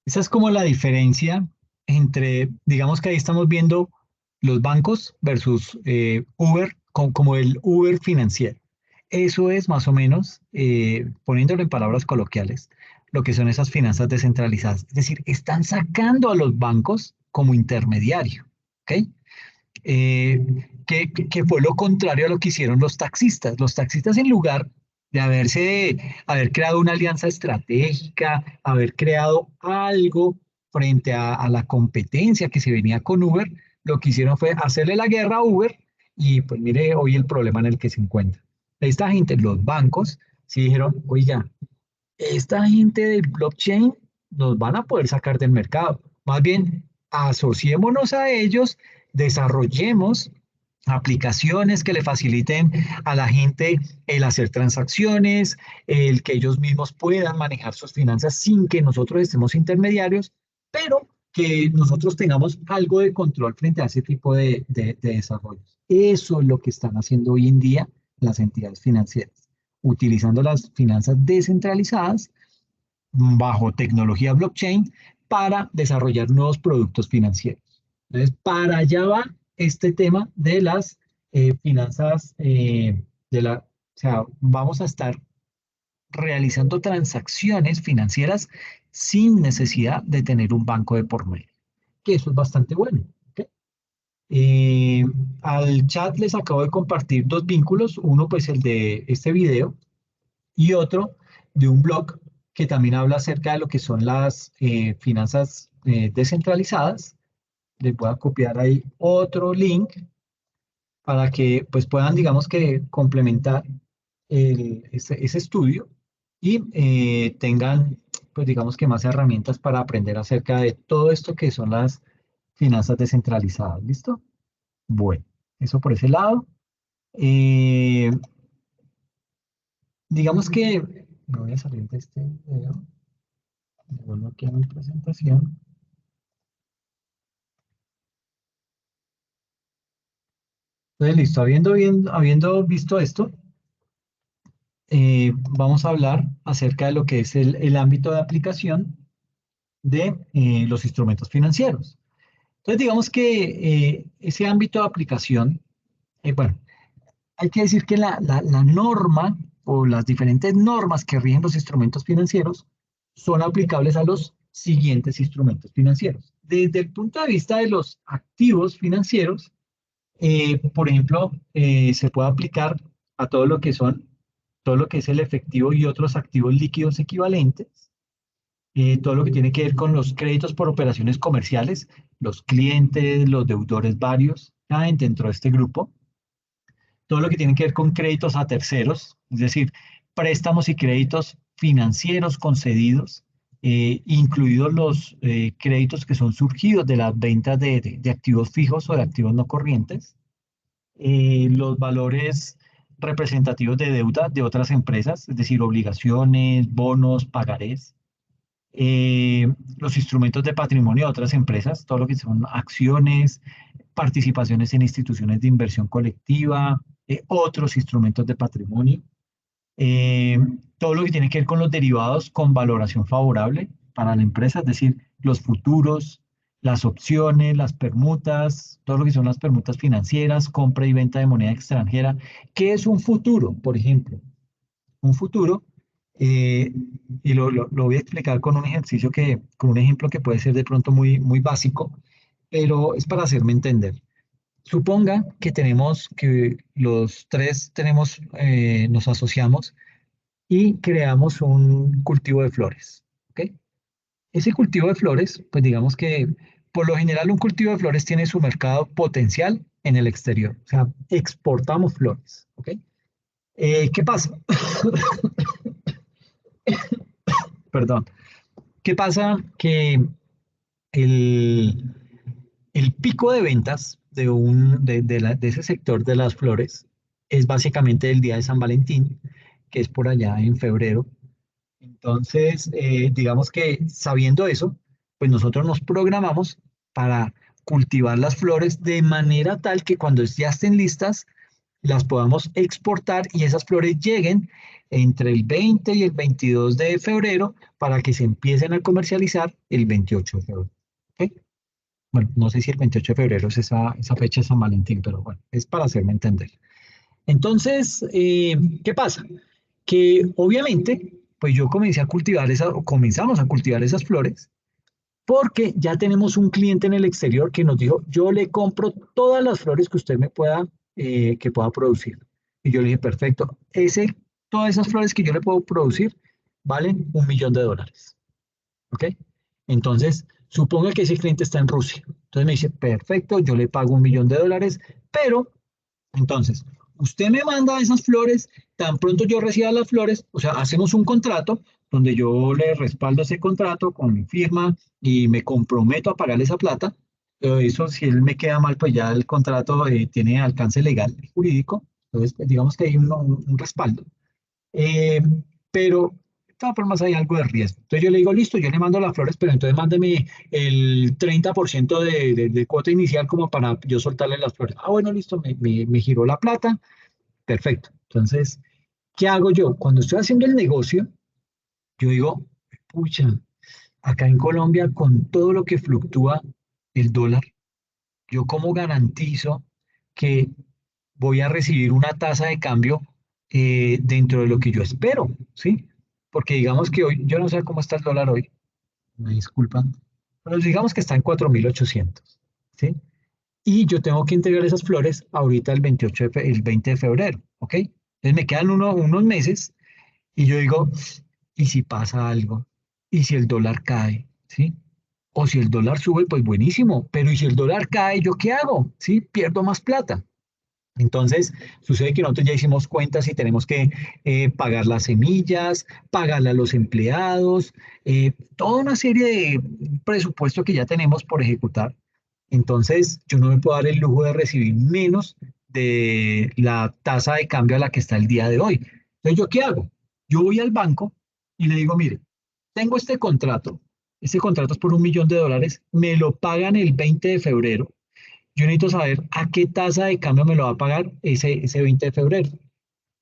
[SPEAKER 1] Esa es como la diferencia entre, digamos que ahí estamos viendo los bancos versus Uber, como el Uber financiero. Eso es más o menos, poniéndolo en palabras coloquiales, lo que son esas finanzas descentralizadas. Es decir, están sacando a los bancos como intermediario, ¿ok? Que fue lo contrario a lo que hicieron los taxistas. Los taxistas, en lugar de haber creado una alianza estratégica, haber creado algo frente a la competencia que se venía con Uber, lo que hicieron fue hacerle la guerra a Uber y pues mire hoy el problema en el que se encuentra. Esta gente, los bancos, sí dijeron, oiga, esta gente del blockchain nos van a poder sacar del mercado. Más bien, asociémonos a ellos, desarrollemos aplicaciones que le faciliten a la gente el hacer transacciones, el que ellos mismos puedan manejar sus finanzas sin que nosotros estemos intermediarios, pero que nosotros tengamos algo de control frente a ese tipo de desarrollos. Eso es lo que están haciendo hoy en día las entidades financieras, utilizando las finanzas descentralizadas bajo tecnología blockchain para desarrollar nuevos productos financieros. Entonces, para allá va este tema de las finanzas, o sea, vamos a estar realizando transacciones financieras sin necesidad de tener un banco de por medio, que eso es bastante bueno. ¿Okay? Al chat les acabo de compartir dos vínculos, uno pues el de este video y otro de un blog que también habla acerca de lo que son las finanzas descentralizadas. Les voy a copiar ahí otro link para que pues puedan, digamos que complementar ese estudio y tengan, pues digamos que más herramientas para aprender acerca de todo esto que son las finanzas descentralizadas. ¿Listo? Bueno, eso por ese lado. Digamos que me voy a salir de este video. Vuelvo aquí a mi presentación. Entonces, listo, habiendo visto esto, vamos a hablar acerca de lo que es el ámbito de aplicación de los instrumentos financieros. Entonces, digamos que ese ámbito de aplicación, bueno, hay que decir que la norma o las diferentes normas que rigen los instrumentos financieros son aplicables a los siguientes instrumentos financieros. Desde el punto de vista de los activos financieros, por ejemplo, se puede aplicar a todo lo que es el efectivo y otros activos líquidos equivalentes, todo lo que tiene que ver con los créditos por operaciones comerciales, los clientes, los deudores varios, caen dentro de este grupo. Todo lo que tiene que ver con créditos a terceros, es decir, préstamos y créditos financieros concedidos, incluidos los créditos que son surgidos de las ventas de activos fijos o de activos no corrientes, los valores representativos de deuda de otras empresas, es decir, obligaciones, bonos, pagarés, los instrumentos de patrimonio de otras empresas, todo lo que son acciones, participaciones en instituciones de inversión colectiva, otros instrumentos de patrimonio, todo lo que tiene que ver con los derivados con valoración favorable para la empresa, es decir, los futuros, las opciones, las permutas, todo lo que son las permutas financieras, compra y venta de moneda extranjera. ¿Qué es un futuro, por ejemplo? Un futuro, y lo voy a explicar con un ejercicio con un ejemplo que puede ser de pronto muy, muy básico, pero es para hacerme entender. Suponga que los tres nos asociamos y creamos un cultivo de flores, ¿ok? Ese cultivo de flores, pues digamos que por lo general un cultivo de flores tiene su mercado potencial en el exterior, o sea, exportamos flores, ¿ok? ¿Qué pasa? Perdón. ¿Qué pasa? Que el, el pico de ventas de ese sector de las flores es básicamente el día de San Valentín, que es por allá en febrero. Entonces, digamos que sabiendo eso, pues nosotros nos programamos para cultivar las flores de manera tal que cuando ya estén listas, las podamos exportar y esas flores lleguen entre el 20 y el 22 de febrero para que se empiecen a comercializar el 28 de febrero. ¿Ok? Bueno, no sé si el 28 de febrero es esa fecha de San Valentín, pero bueno, es para hacerme entender. Entonces, ¿qué pasa? Que obviamente, pues yo comencé a cultivar o comenzamos a cultivar esas flores porque ya tenemos un cliente en el exterior que nos dijo, yo le compro todas las flores que usted me pueda, que pueda producir. Y yo le dije, perfecto, todas esas flores que yo le puedo producir valen $1.000.000. ¿Ok? Entonces, suponga que ese cliente está en Rusia. Entonces me dice, perfecto, yo le pago $1.000.000, pero entonces, usted me manda esas flores, tan pronto yo reciba las flores, o sea, hacemos un contrato donde yo le respaldo ese contrato con mi firma y me comprometo a pagarle esa plata. Eso, si él me queda mal, pues ya el contrato tiene alcance legal y jurídico. Entonces, pues, digamos que hay un respaldo. Eh, pero de todas formas hay algo de riesgo. Entonces yo le digo, listo, yo le mando las flores, pero entonces mándeme el 30% de cuota inicial como para yo soltarle las flores. Ah, bueno, listo, me giró la plata. Perfecto. Entonces, ¿qué hago yo? Cuando estoy haciendo el negocio, yo digo, pucha, acá en Colombia, con todo lo que fluctúa el dólar, ¿yo cómo garantizo que voy a recibir una tasa de cambio dentro de lo que yo espero? ¿Sí? Porque digamos que hoy, yo no sé cómo está el dólar hoy, me disculpan, pero digamos que está en 4.800, ¿sí? Y yo tengo que entregar esas flores ahorita el 20 de febrero, ¿ok? Entonces me quedan unos meses y yo digo, ¿y si pasa algo? ¿Y si el dólar cae? ¿Sí? O si el dólar sube, pues buenísimo, pero ¿y si el dólar cae, yo qué hago? ¿Sí? Pierdo más plata. Entonces, sucede que nosotros ya hicimos cuentas y tenemos que pagar las semillas, pagarle a los empleados, toda una serie de presupuesto que ya tenemos por ejecutar. Entonces, yo no me puedo dar el lujo de recibir menos de la tasa de cambio a la que está el día de hoy. Entonces, ¿yo qué hago? Yo voy al banco y le digo, mire, tengo este contrato es por $1.000.000, me lo pagan el 20 de febrero. Yo necesito saber a qué tasa de cambio me lo va a pagar ese 20 de febrero.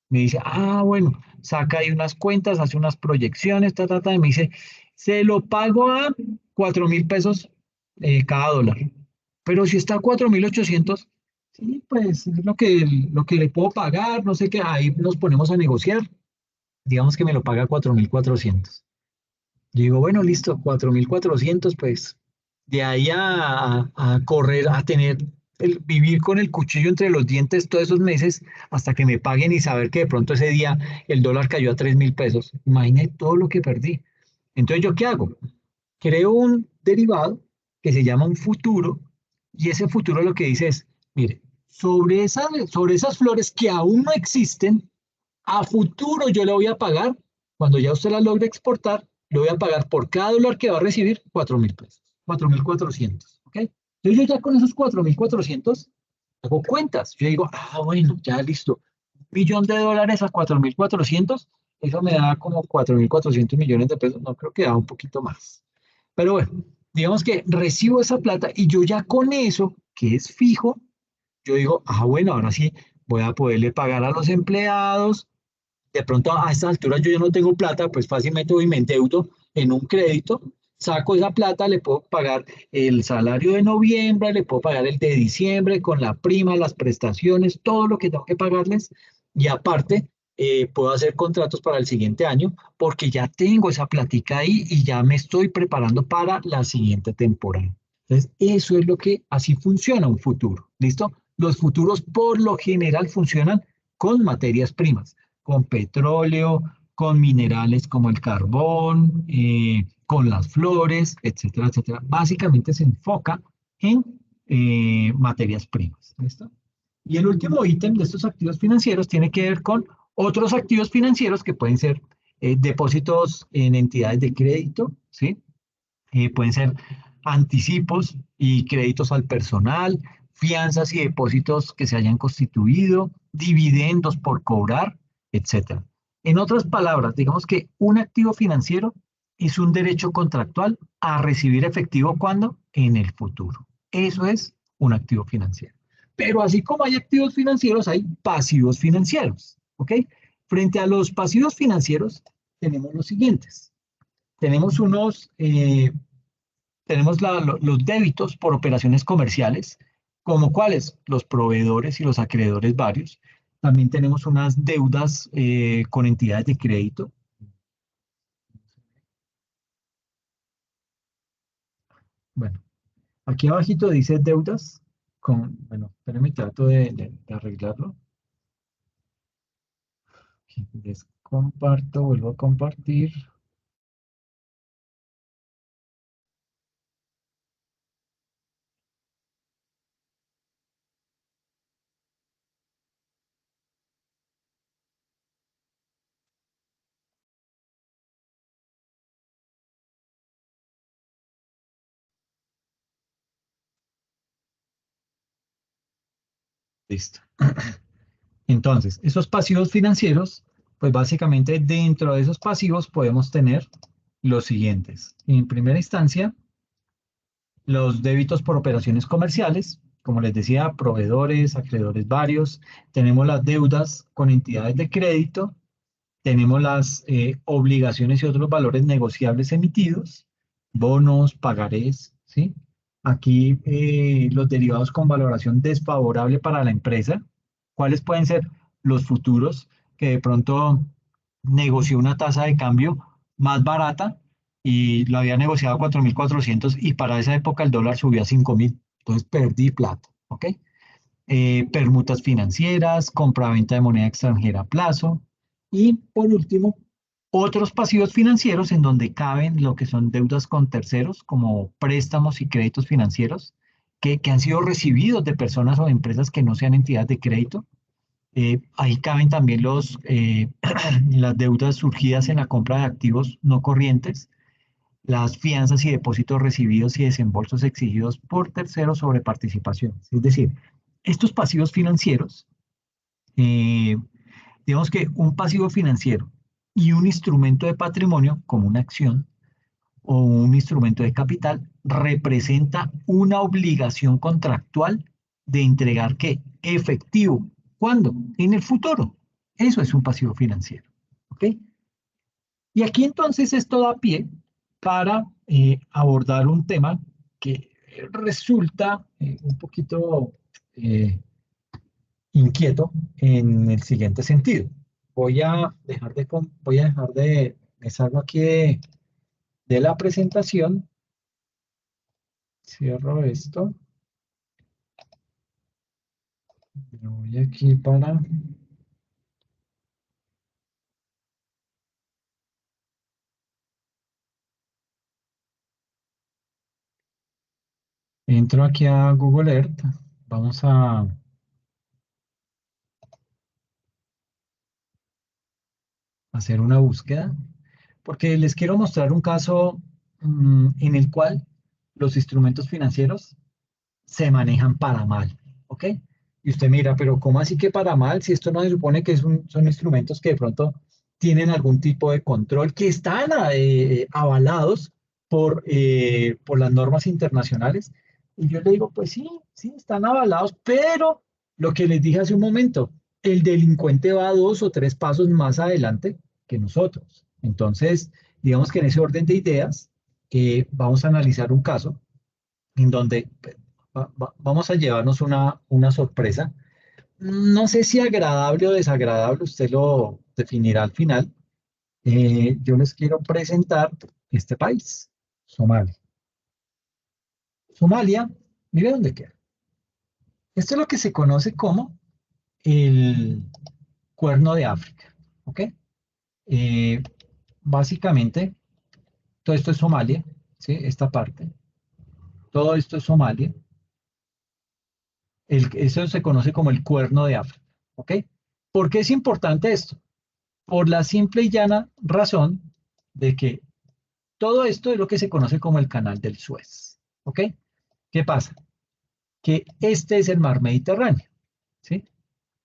[SPEAKER 1] Me dice, ah, bueno, saca ahí unas cuentas, hace unas proyecciones, y me dice, se lo pago a 4.000 pesos cada dólar. Pero si está a 4.800, sí, pues es lo que le puedo pagar, no sé qué, ahí nos ponemos a negociar. Digamos que me lo paga 4.400. Yo digo, bueno, listo, 4.400, pues de ahí a correr, a tener, vivir con el cuchillo entre los dientes todos esos meses hasta que me paguen y saber que de pronto ese día el dólar cayó a 3.000 pesos. Imagínate todo lo que perdí. Entonces, ¿yo qué hago? Creo un derivado que se llama un futuro y ese futuro lo que dice es, mire, sobre esas flores que aún no existen, a futuro yo le voy a pagar, cuando ya usted la logre exportar, le voy a pagar por cada dólar que va a recibir 4.000 pesos, 4.400, ¿ok? Entonces yo ya con esos 4.400 hago cuentas. Yo digo, ah, bueno, ya listo. $1.000.000 a 4.400, eso me da como 4.400 millones de pesos. No creo que da un poquito más. Pero bueno, digamos que recibo esa plata y yo ya con eso, que es fijo, yo digo, ah, bueno, ahora sí voy a poderle pagar a los empleados. De pronto a estas alturas yo ya no tengo plata, pues fácilmente voy y me endeudo en un crédito, saco esa plata, le puedo pagar el salario de noviembre, le puedo pagar el de diciembre con la prima, las prestaciones, todo lo que tengo que pagarles y aparte puedo hacer contratos para el siguiente año porque ya tengo esa platica ahí y ya me estoy preparando para la siguiente temporada. Entonces, eso es lo que así funciona un futuro, ¿listo? Los futuros por lo general funcionan con materias primas, con petróleo, con minerales como el carbón, con las flores, etcétera, etcétera. Básicamente se enfoca en materias primas. ¿Listo? Y el último ítem de estos activos financieros tiene que ver con Otros activos financieros que pueden ser depósitos en entidades de crédito, ¿sí? Pueden ser anticipos y créditos al personal, fianzas y depósitos que se hayan constituido, dividendos por cobrar, etcétera. En otras palabras, digamos que un activo financiero es un derecho contractual a recibir efectivo cuando en el futuro. Eso es un activo financiero. Pero así como hay activos financieros, hay pasivos financieros, ¿ok? Frente a los pasivos financieros, tenemos los siguientes. Tenemos los débitos por operaciones comerciales, como cuáles, los proveedores y los acreedores varios. También tenemos unas deudas con entidades de crédito. Bueno, aquí abajito dice deudas bueno, espérenme, trato de arreglarlo. Aquí les comparto, vuelvo a compartir. Listo. Entonces, esos pasivos financieros, pues básicamente dentro de esos pasivos podemos tener los siguientes. En primera instancia, los débitos por operaciones comerciales, como les decía, proveedores, acreedores varios. Tenemos las deudas con entidades de crédito. Tenemos las obligaciones y otros valores negociables emitidos, bonos, pagarés, ¿sí? Aquí los derivados con valoración desfavorable para la empresa. ¿Cuáles pueden ser los futuros que de pronto negoció una tasa de cambio más barata y lo había negociado a 4.400 y para esa época el dólar subió a 5.000? Entonces perdí plata, ¿ok? Permutas financieras, compraventa de moneda extranjera a plazo y por último, otros pasivos financieros en donde caben lo que son deudas con terceros como préstamos y créditos financieros que han sido recibidos de personas o de empresas que no sean entidades de crédito. Ahí caben también las deudas surgidas en la compra de activos no corrientes, las fianzas y depósitos recibidos y desembolsos exigidos por terceros sobre participaciones. Es decir, estos pasivos financieros, eh, digamos que un pasivo financiero y un instrumento de patrimonio, como una acción o un instrumento de capital, representa una obligación contractual de entregar ¿qué? Efectivo. ¿Cuándo? En el futuro. Eso es un pasivo financiero. ¿Ok? Y aquí entonces esto da pie para abordar un tema que resulta un poquito inquieto en el siguiente sentido. Me salgo aquí de la presentación, cierro esto, me voy aquí entro aquí a Google Earth, vamos a hacer una búsqueda, porque les quiero mostrar un caso en el cual los instrumentos financieros se manejan para mal, ¿ok? Y usted mira, pero ¿cómo así que para mal? Si esto no se supone que son instrumentos que de pronto tienen algún tipo de control, que están avalados por las normas internacionales. Y yo le digo, pues sí, sí, están avalados, pero lo que les dije hace un momento, el delincuente va 2 o 3 pasos más adelante que nosotros. Entonces, digamos que en ese orden de ideas, vamos a analizar un caso en donde vamos a llevarnos una sorpresa. No sé si agradable o desagradable, usted lo definirá al final. Yo les quiero presentar este país, Somalia. Somalia, mire dónde queda. Esto es lo que se conoce como el Cuerno de África, ¿ok? Eh, Básicamente, todo esto es Somalia, ¿sí? Esta parte. Todo esto es Somalia. Eso se conoce como el Cuerno de África, ¿ok? ¿Por qué es importante esto? Por la simple y llana razón de que todo esto es lo que se conoce como el Canal del Suez. ¿Ok? ¿Qué pasa? Que este es el mar Mediterráneo. ¿Sí?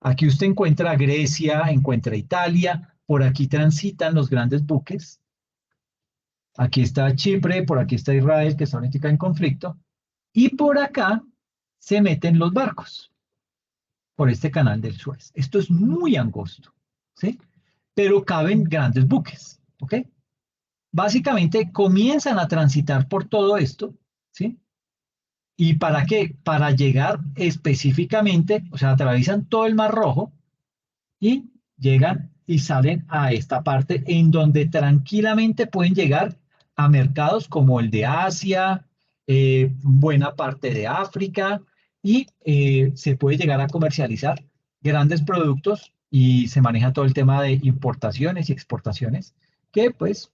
[SPEAKER 1] Aquí usted encuentra Grecia, encuentra Italia, por aquí transitan los grandes buques. Aquí está Chipre, por aquí está Israel, que está ahorita en conflicto. Y por acá se meten los barcos, por este canal del Suez. Esto es muy angosto, ¿sí? Pero caben grandes buques, ¿ok? Básicamente comienzan a transitar por todo esto, ¿sí? ¿Y para qué? Para llegar específicamente, o sea, atraviesan todo el Mar Rojo y llegan y salen a esta parte en donde tranquilamente pueden llegar a mercados como el de Asia, buena parte de África y se puede llegar a comercializar grandes productos y se maneja todo el tema de importaciones y exportaciones que pues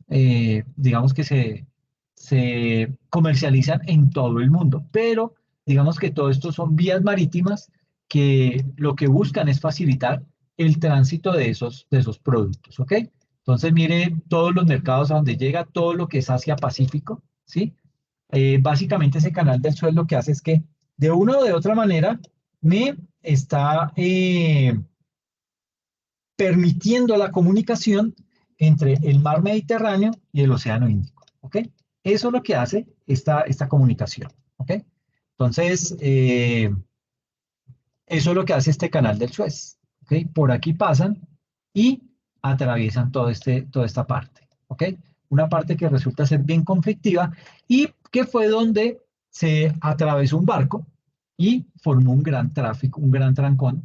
[SPEAKER 1] digamos que se comercializan en todo el mundo, pero digamos que todo esto son vías marítimas que lo que buscan es facilitar el tránsito de esos productos, ¿ok? Entonces, mire todos los mercados a donde llega, todo lo que es Asia-Pacífico, ¿sí? Básicamente ese canal del Suez lo que hace es que de una o de otra manera me está permitiendo la comunicación entre el mar Mediterráneo y el Océano Índico, ¿ok? Eso es lo que hace esta comunicación, ¿ok? Entonces, eso es lo que hace este canal del Suez. ¿Ok? Por aquí pasan y atraviesan toda esta parte. ¿Ok? Una parte que resulta ser bien conflictiva y que fue donde se atravesó un barco y formó un gran tráfico, un gran trancón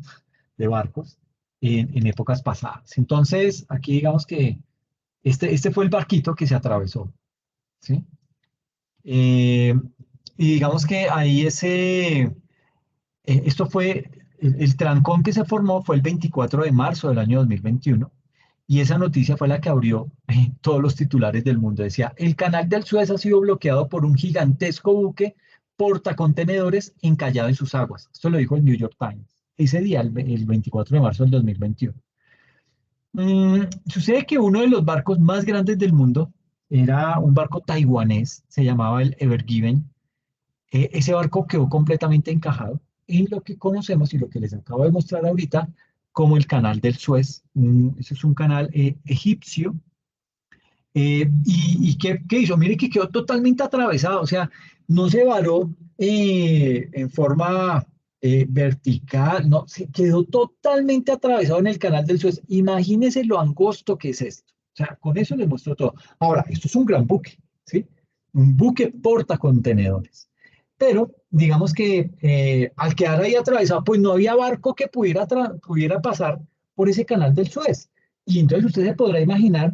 [SPEAKER 1] de barcos en épocas pasadas. Entonces, aquí digamos que este fue el barquito que se atravesó. ¿Sí? Eh, y digamos que ahí esto fue, el trancón que se formó fue el 24 de marzo del año 2021 y esa noticia fue la que abrió todos los titulares del mundo. Decía, el canal del Suez ha sido bloqueado por un gigantesco buque portacontenedores encallado en sus aguas. Esto lo dijo el New York Times ese día, el 24 de marzo del 2021. Sucede que uno de los barcos más grandes del mundo era un barco taiwanés, se llamaba el Ever Given. Ese barco quedó completamente encajado en lo que conocemos y lo que les acabo de mostrar ahorita como el canal del Suez. Ese es un canal egipcio. ¿Y qué hizo? Mire que quedó totalmente atravesado, o sea, no se varó en forma vertical, no, se quedó totalmente atravesado en el canal del Suez. Imagínense lo angosto que es esto. O sea, con eso les muestro todo. Ahora, esto es un gran buque, ¿sí? Un buque portacontenedores. Pero digamos que al quedar ahí atravesado, pues no había barco que pudiera pasar por ese canal del Suez. Y entonces usted se podrá imaginar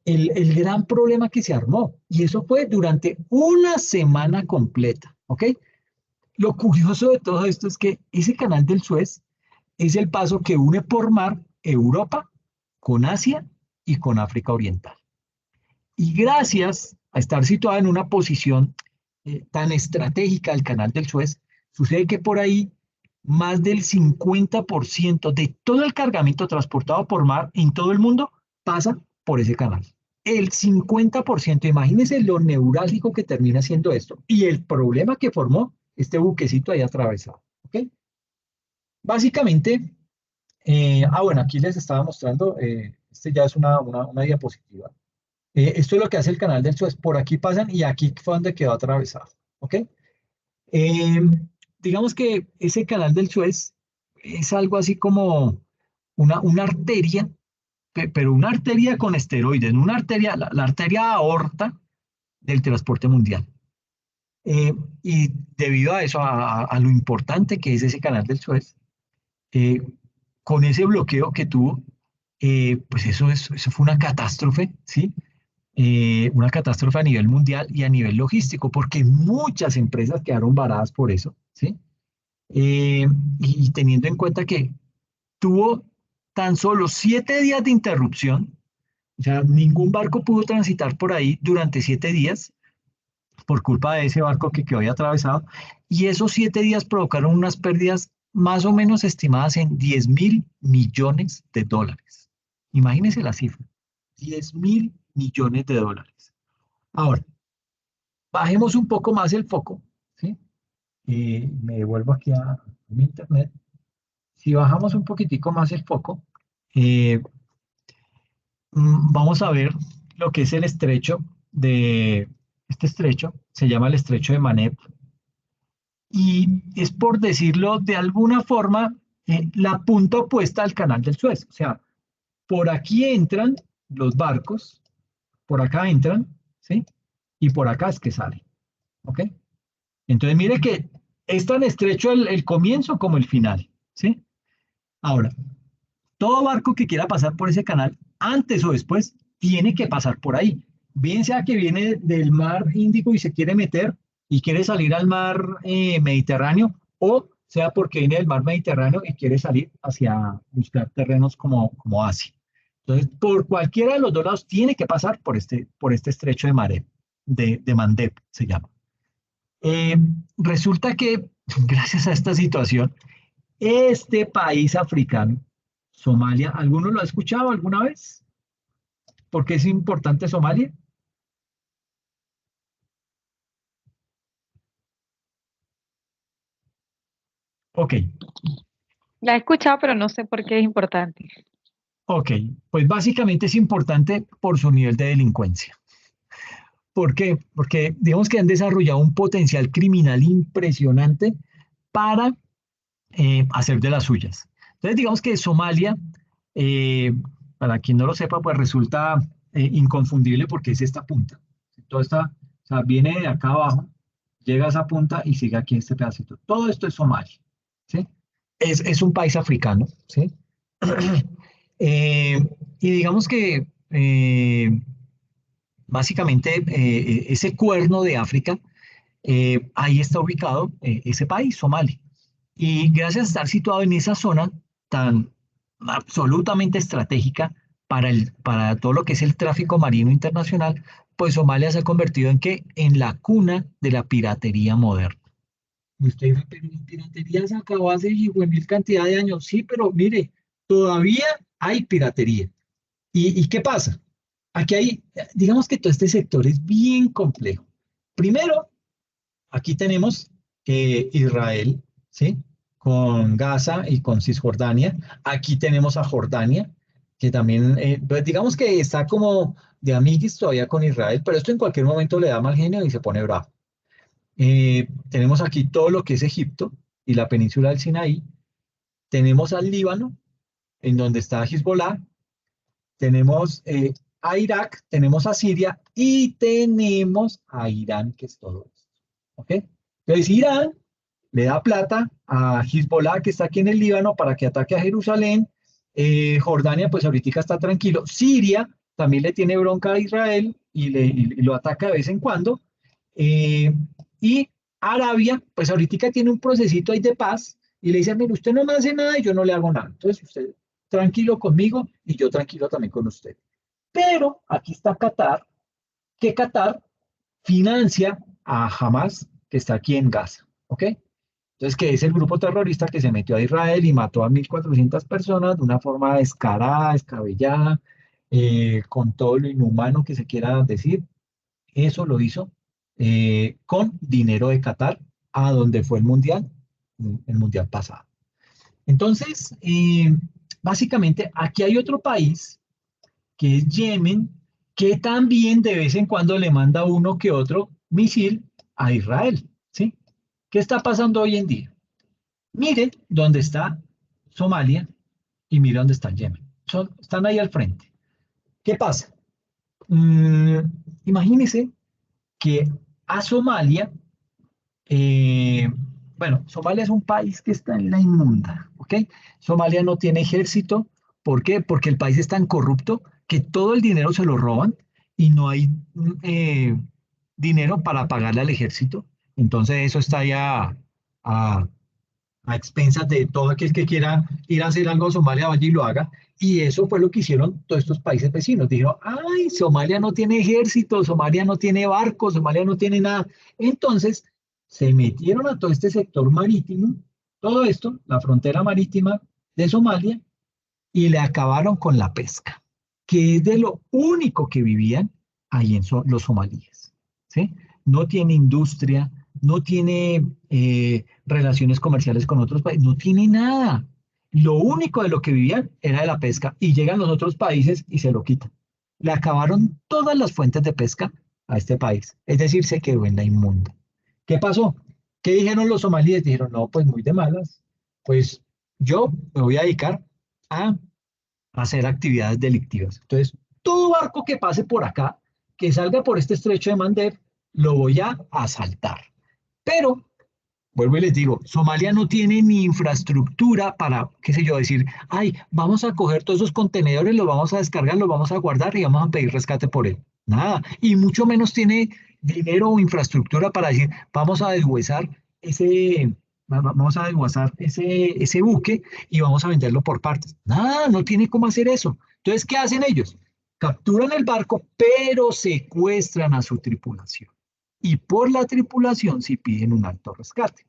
[SPEAKER 1] el gran problema que se armó. Y eso fue durante una semana completa, ¿ok? Lo curioso de todo esto es que ese canal del Suez es el paso que une por mar Europa con Asia y con África Oriental. Y gracias a estar situada en una posición tan estratégica del canal del Suez, sucede que por ahí más del 50% de todo el cargamento transportado por mar en todo el mundo pasa por ese canal. El 50%, imagínense lo neurálgico que termina siendo esto y el problema que formó este buquecito ahí atravesado. ¿Ok? Básicamente, bueno, aquí les estaba mostrando, este ya es una diapositiva. Esto es lo que hace el canal del Suez. Por aquí pasan y aquí fue donde quedó atravesado. ¿Ok? Eh, digamos que ese canal del Suez es algo así como una arteria, pero una arteria con esteroides, una arteria, la arteria aorta del transporte mundial. Y debido a eso, a lo importante que es ese canal del Suez, eh, con ese bloqueo que tuvo, pues eso fue una catástrofe, ¿sí? Una catástrofe a nivel mundial y a nivel logístico, porque muchas empresas quedaron varadas por eso, ¿sí? Y teniendo en cuenta que tuvo tan solo 7 días de interrupción, o sea, ningún barco pudo transitar por ahí durante 7 días por culpa de ese barco que quedó ahí atravesado, y esos 7 días provocaron unas pérdidas más o menos estimadas en 10.000 millones de dólares. Imagínense la cifra, 10.000 millones de dólares. Ahora, bajemos un poco más el foco, ¿sí? Me devuelvo aquí a mi internet. Si bajamos un poquitico más el foco, eh, vamos a ver lo que es el estrecho este estrecho, se llama el estrecho de Manet, y es por decirlo de alguna forma, la punta opuesta al canal del Suez. O sea, por aquí entran los barcos, por acá entran, ¿sí? Y por acá es que salen, ¿ok? Entonces mire que es tan estrecho el comienzo como el final, ¿sí? Ahora, todo barco que quiera pasar por ese canal, antes o después, tiene que pasar por ahí. Bien sea que viene del mar Índico y se quiere meter y quiere salir al mar Mediterráneo, o sea porque viene del mar Mediterráneo y quiere salir hacia buscar terrenos como Asia. Entonces, por cualquiera de los dos lados tiene que pasar por este estrecho de Mareb, de Mandeb se llama. Eh, Resulta que, gracias a esta situación, este país africano, Somalia, ¿alguno lo ha escuchado alguna vez? ¿Por qué es importante Somalia? Ok,
[SPEAKER 5] La he escuchado, pero no sé por qué es importante.
[SPEAKER 1] ok. Pues básicamente es importante por su nivel de delincuencia. ¿Por qué? Porque digamos que han desarrollado un potencial criminal impresionante para hacer de las suyas. Entonces, digamos que Somalia, eh, para quien no lo sepa, pues resulta inconfundible porque es esta punta. Toda esta, o sea, viene de acá abajo, llega a esa punta y sigue aquí este pedacito. Todo esto es Somalia, ¿sí? Es un país africano, ¿sí? Eh, y digamos que básicamente ese cuerno de África, ahí está ubicado ese país, Somalia. Y gracias a estar situado en esa zona tan absolutamente estratégica para todo lo que es el tráfico marino internacional, pues Somalia se ha convertido en que en la cuna de la piratería moderna. Y usted dice, pero la piratería se acabó hace mil cantidad de años. Sí, pero mire, todavía hay piratería. ¿Y qué pasa? Aquí hay, digamos que todo este sector es bien complejo. Primero, aquí tenemos Israel, ¿sí? Con Gaza y con Cisjordania. Aquí tenemos a Jordania, que también, pues digamos que está como de amiguis todavía con Israel, pero esto en cualquier momento le da mal genio y se pone bravo. Tenemos aquí todo lo que es Egipto y la península del Sinaí. Tenemos al Líbano, en donde está Hezbollah. Tenemos a Irak, tenemos a Siria y tenemos a Irán, que es todo esto. ¿Ok? Entonces, Irán le da plata a Hezbollah, que está aquí en el Líbano, para que ataque a Jerusalén. Jordania, pues ahorita está tranquilo. Siria también le tiene bronca a Israel y lo ataca de vez en cuando. Eh, y Arabia, pues ahorita tiene un procesito ahí de paz y le dice, mire, usted no me hace nada y yo no le hago nada. Entonces, usted tranquilo conmigo y yo tranquilo también con usted. Pero aquí está Qatar, que Qatar financia a Hamas, que está aquí en Gaza, ¿ok? Entonces, que es el grupo terrorista que se metió a Israel y mató a 1.400 personas de una forma descarada, descabellada, con todo lo inhumano que se quiera decir. Eso lo hizo con dinero de Qatar, a donde fue el mundial pasado. Entonces, básicamente, aquí hay otro país, que es Yemen, que también de vez en cuando le manda uno que otro misil a Israel, ¿sí? ¿Qué está pasando hoy en día? Mire dónde está Somalia y mire dónde está Yemen. Están ahí al frente. ¿Qué pasa? Mm, Imagínese que a Somalia, eh, bueno, Somalia es un país que está en la inmunda, ¿ok? Somalia no tiene ejército. ¿Por qué? Porque el país es tan corrupto que todo el dinero se lo roban y no hay dinero para pagarle al ejército. Entonces eso está ya a expensas de todo aquel que quiera ir a hacer algo a Somalia, vaya y lo haga. Y eso fue lo que hicieron todos estos países vecinos. Dijeron, ay, Somalia no tiene ejército, Somalia no tiene barcos, Somalia no tiene nada. Entonces, se metieron a todo este sector marítimo, todo esto, la frontera marítima de Somalia, y le acabaron con la pesca, que es de lo único que vivían ahí en los somalíes, ¿sí? No tiene industria, no tiene relaciones comerciales con otros países, no tiene nada. Lo único de lo que vivían era de la pesca y llegan los otros países y se lo quitan. Le acabaron todas las fuentes de pesca a este país, es decir, se quedó en la inmunda. ¿Qué pasó? ¿Qué dijeron los somalíes? Dijeron, no, pues muy de malas, pues yo me voy a dedicar a hacer actividades delictivas. Entonces, todo barco que pase por acá, que salga por este estrecho de Mandeb, lo voy a asaltar. Pero, vuelvo y les digo, Somalia no tiene ni infraestructura para, qué sé yo, decir, ay, vamos a coger todos esos contenedores, los vamos a descargar, los vamos a guardar y vamos a pedir rescate por él. Nada. Y mucho menos tiene dinero o infraestructura para decir, vamos a deshuesar ese buque y vamos a venderlo por partes. Nada, no tiene cómo hacer eso. Entonces, ¿qué hacen ellos? Capturan el barco, pero secuestran a su tripulación. Y por la tripulación sí piden un alto rescate.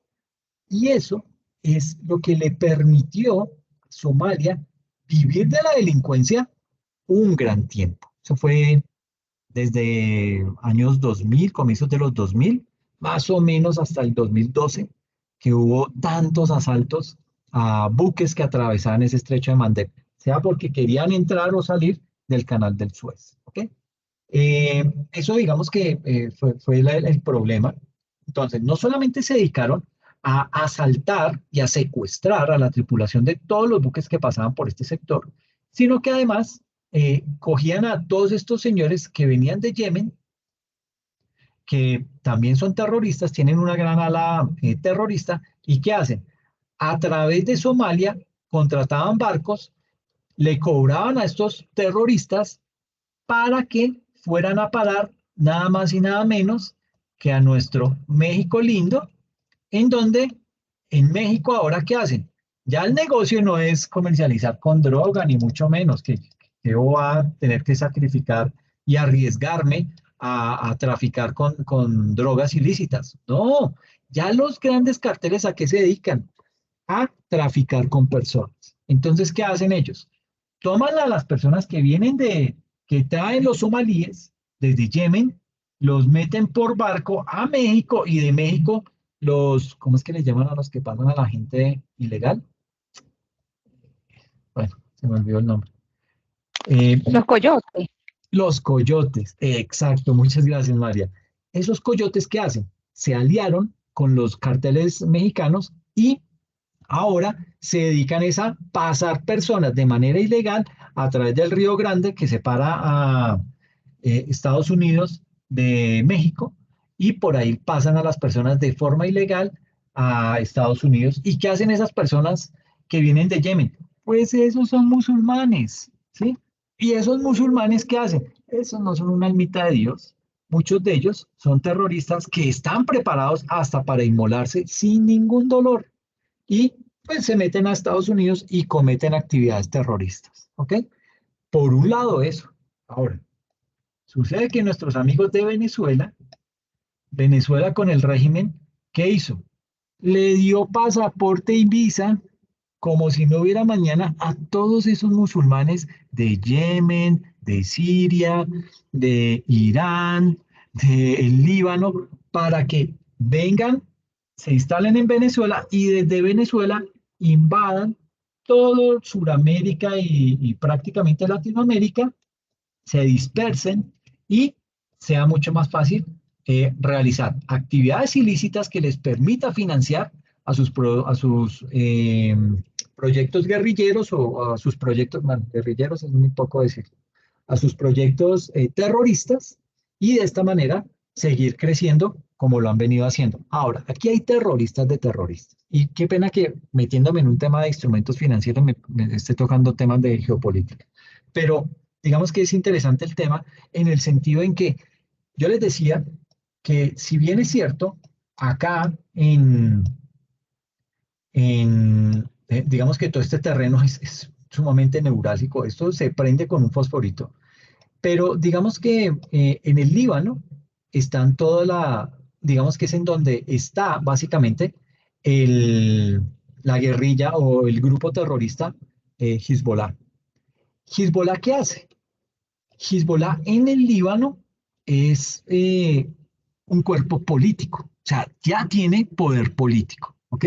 [SPEAKER 1] Y eso es lo que le permitió a Somalia vivir de la delincuencia un gran tiempo. Eso fue desde años 2000, comienzos de los 2000, más o menos hasta el 2012, que hubo tantos asaltos a buques que atravesaban ese estrecho de Mandeb, sea porque querían entrar o salir del canal del Suez. ¿Ok? Eso digamos que fue el problema. Entonces, no solamente se dedicaron a asaltar y a secuestrar a la tripulación de todos los buques que pasaban por este sector, sino que además cogían a todos estos señores que venían de Yemen, que también son terroristas, tienen una gran ala terrorista, ¿y qué hacen? A través de Somalia contrataban barcos, le cobraban a estos terroristas para que fueran a parar nada más y nada menos que a nuestro México lindo, en donde en México ahora ¿qué hacen? Ya el negocio no es comercializar con droga, ni mucho menos, que yo voy a tener que sacrificar y arriesgarme a traficar con drogas ilícitas. No, ya los grandes carteles ¿a qué se dedican? A traficar con personas. Entonces, ¿qué hacen ellos? Toman a las personas que traen los somalíes desde Yemen, los meten por barco a México y de México ¿cómo es que les llaman a los que pasan a la gente ilegal? Bueno, se me olvidó el nombre.
[SPEAKER 5] Los coyotes.
[SPEAKER 1] Los coyotes, exacto, muchas gracias, María. Esos coyotes, ¿qué hacen? Se aliaron con los carteles mexicanos y ahora se dedican a pasar personas de manera ilegal a través del Río Grande que separa a Estados Unidos de México y por ahí pasan a las personas de forma ilegal a Estados Unidos. ¿Y qué hacen esas personas que vienen de Yemen? Pues esos son musulmanes, ¿sí? ¿Y esos musulmanes qué hacen? Esos no son una almita de Dios. Muchos de ellos son terroristas que están preparados hasta para inmolarse sin ningún dolor y pues se meten a Estados Unidos y cometen actividades terroristas, ¿ok? Por un lado eso. Ahora, sucede que nuestros amigos de Venezuela, Venezuela con el régimen, ¿qué hizo? Le dio pasaporte y visa como si no hubiera mañana a todos esos musulmanes de Yemen, de Siria, de Irán, del Líbano, para que vengan, se instalen en Venezuela y desde Venezuela invadan todo Sudamérica y prácticamente Latinoamérica, se dispersen y sea mucho más fácil realizar actividades ilícitas que les permita financiar a sus proyectos guerrilleros o a sus proyectos, bueno, guerrilleros es muy poco decir, a sus proyectos terroristas y de esta manera seguir creciendo como lo han venido haciendo. Ahora, aquí hay terroristas de terroristas y qué pena que metiéndome en un tema de instrumentos financieros me esté tocando temas de geopolítica, pero digamos que es interesante el tema en el sentido en que yo les decía que si bien es cierto, acá digamos que todo este terreno es sumamente neurálgico, esto se prende con un fosforito, pero digamos que en el Líbano están digamos que es en donde está básicamente el, la guerrilla o el grupo terrorista Hezbollah. ¿Hezbollah qué hace? Hezbollah en el Líbano es un cuerpo político, o sea, ya tiene poder político, ¿ok?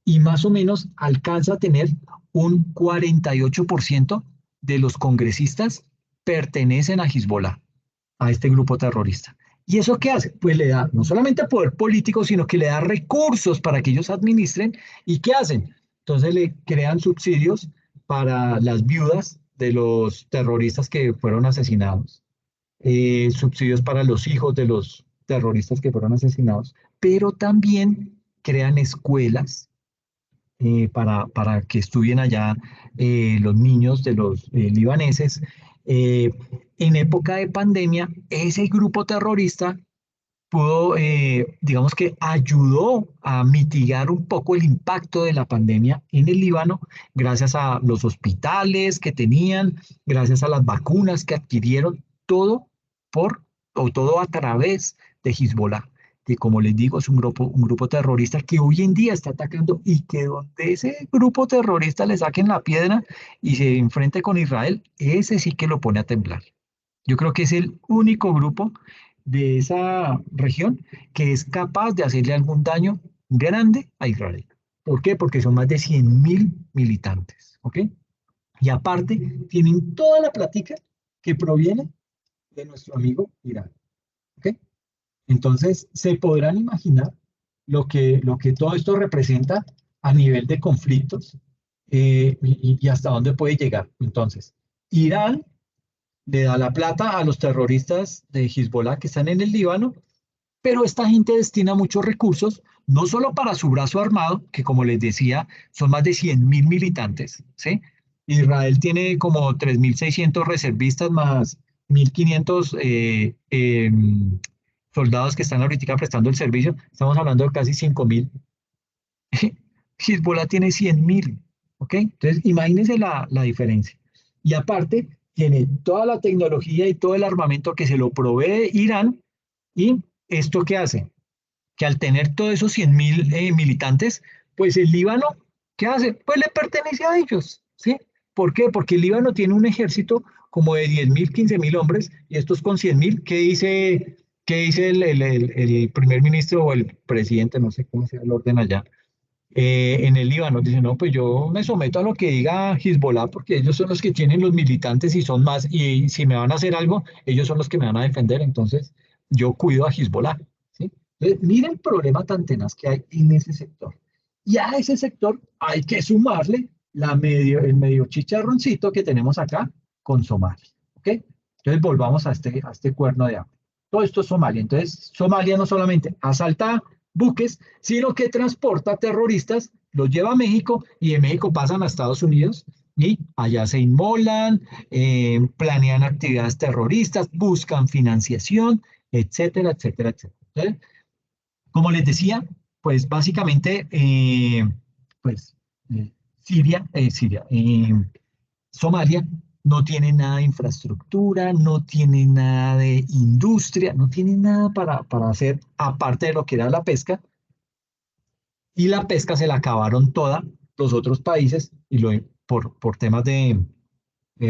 [SPEAKER 1] Y más o menos alcanza a tener un 48% de los congresistas pertenecen a Hezbollah, a este grupo terrorista. ¿Y eso qué hace? Pues le da no solamente poder político, sino que le da recursos para que ellos administren. ¿Y qué hacen? Entonces le crean subsidios para las viudas de los terroristas que fueron asesinados, subsidios para los hijos de los terroristas que fueron asesinados, pero también crean escuelas para que estudien allá los niños de los libaneses. Eh, en época de pandemia, ese grupo terrorista pudo, digamos que ayudó a mitigar un poco el impacto de la pandemia en el Líbano, gracias a los hospitales que tenían, gracias a las vacunas que adquirieron, todo por, o todo a través de Hezbollah, que como les digo es un grupo terrorista que hoy en día está atacando y que donde ese grupo terrorista le saquen la piedra y se enfrente con Israel, ese sí que lo pone a temblar. Yo creo que es el único grupo de esa región que es capaz de hacerle algún daño grande a Israel. ¿Por qué? Porque son más de 100.000 militantes, ¿ok? Y aparte, tienen toda la plática que proviene de nuestro amigo Irán, ¿ok? Entonces, se podrán imaginar lo que todo esto representa a nivel de conflictos y hasta dónde puede llegar. Entonces, Irán le da la plata a los terroristas de Hezbollah que están en el Líbano, pero esta gente destina muchos recursos, no solo para su brazo armado, que como les decía, son más de 100.000 militantes, ¿sí? Israel tiene como 3.600 reservistas más 1.500 soldados que están ahorita prestando el servicio. Estamos hablando de casi 5.000. Hezbollah tiene 100.000, ¿ok? Entonces, imagínense la diferencia. Y aparte, tiene toda la tecnología y todo el armamento que se lo provee Irán. ¿Y esto qué hace? Que al tener todos esos 100.000 militantes, pues el Líbano, ¿qué hace? Pues le pertenece a ellos, ¿sí? ¿Por qué? Porque el Líbano tiene un ejército como de 10.000, 15.000 hombres, y estos con 100.000, qué dice el primer ministro o el presidente, no sé cómo sea el orden allá, en el Líbano? Dice, no, pues yo me someto a lo que diga Hezbollah porque ellos son los que tienen los militantes y son más, y si me van a hacer algo, ellos son los que me van a defender, entonces yo cuido a Hezbollah, ¿sí? Entonces, mira el problema tan tenaz que hay en ese sector. Y a ese sector hay que sumarle el medio chicharroncito que tenemos acá con Somalia, ¿ok? Entonces volvamos a este cuerno de África. Todo esto es Somalia. Entonces, Somalia no solamente asalta buques, sino que transporta terroristas, los lleva a México y de México pasan a Estados Unidos y allá se inmolan, planean actividades terroristas, buscan financiación, etcétera, etcétera, etcétera. ¿Sí? Como les decía, pues básicamente, pues Somalia no tiene nada de infraestructura, no tiene nada de industria, no tiene nada para hacer, aparte de lo que era la pesca, y la pesca se la acabaron toda los otros países y por temas de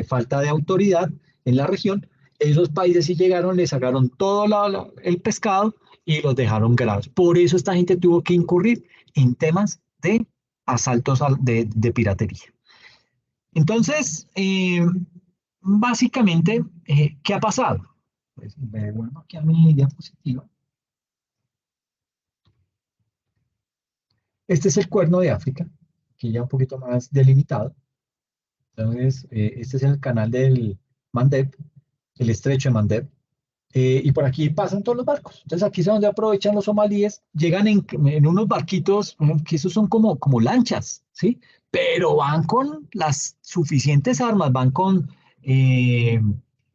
[SPEAKER 1] falta de autoridad en la región, esos países sí llegaron, le sacaron todo el pescado y los dejaron graves. Por eso esta gente tuvo que incurrir en temas de asaltos de piratería. Entonces, básicamente, ¿qué ha pasado? Pues me vuelvo aquí a mi diapositiva. Este es el cuerno de África, aquí ya un poquito más delimitado. Entonces, este es el canal del Mandeb, el estrecho de Mandeb. Y por aquí pasan todos los barcos. Entonces aquí es donde aprovechan los somalíes, llegan en unos barquitos, que esos son como lanchas, ¿sí? Pero van con las suficientes armas, van con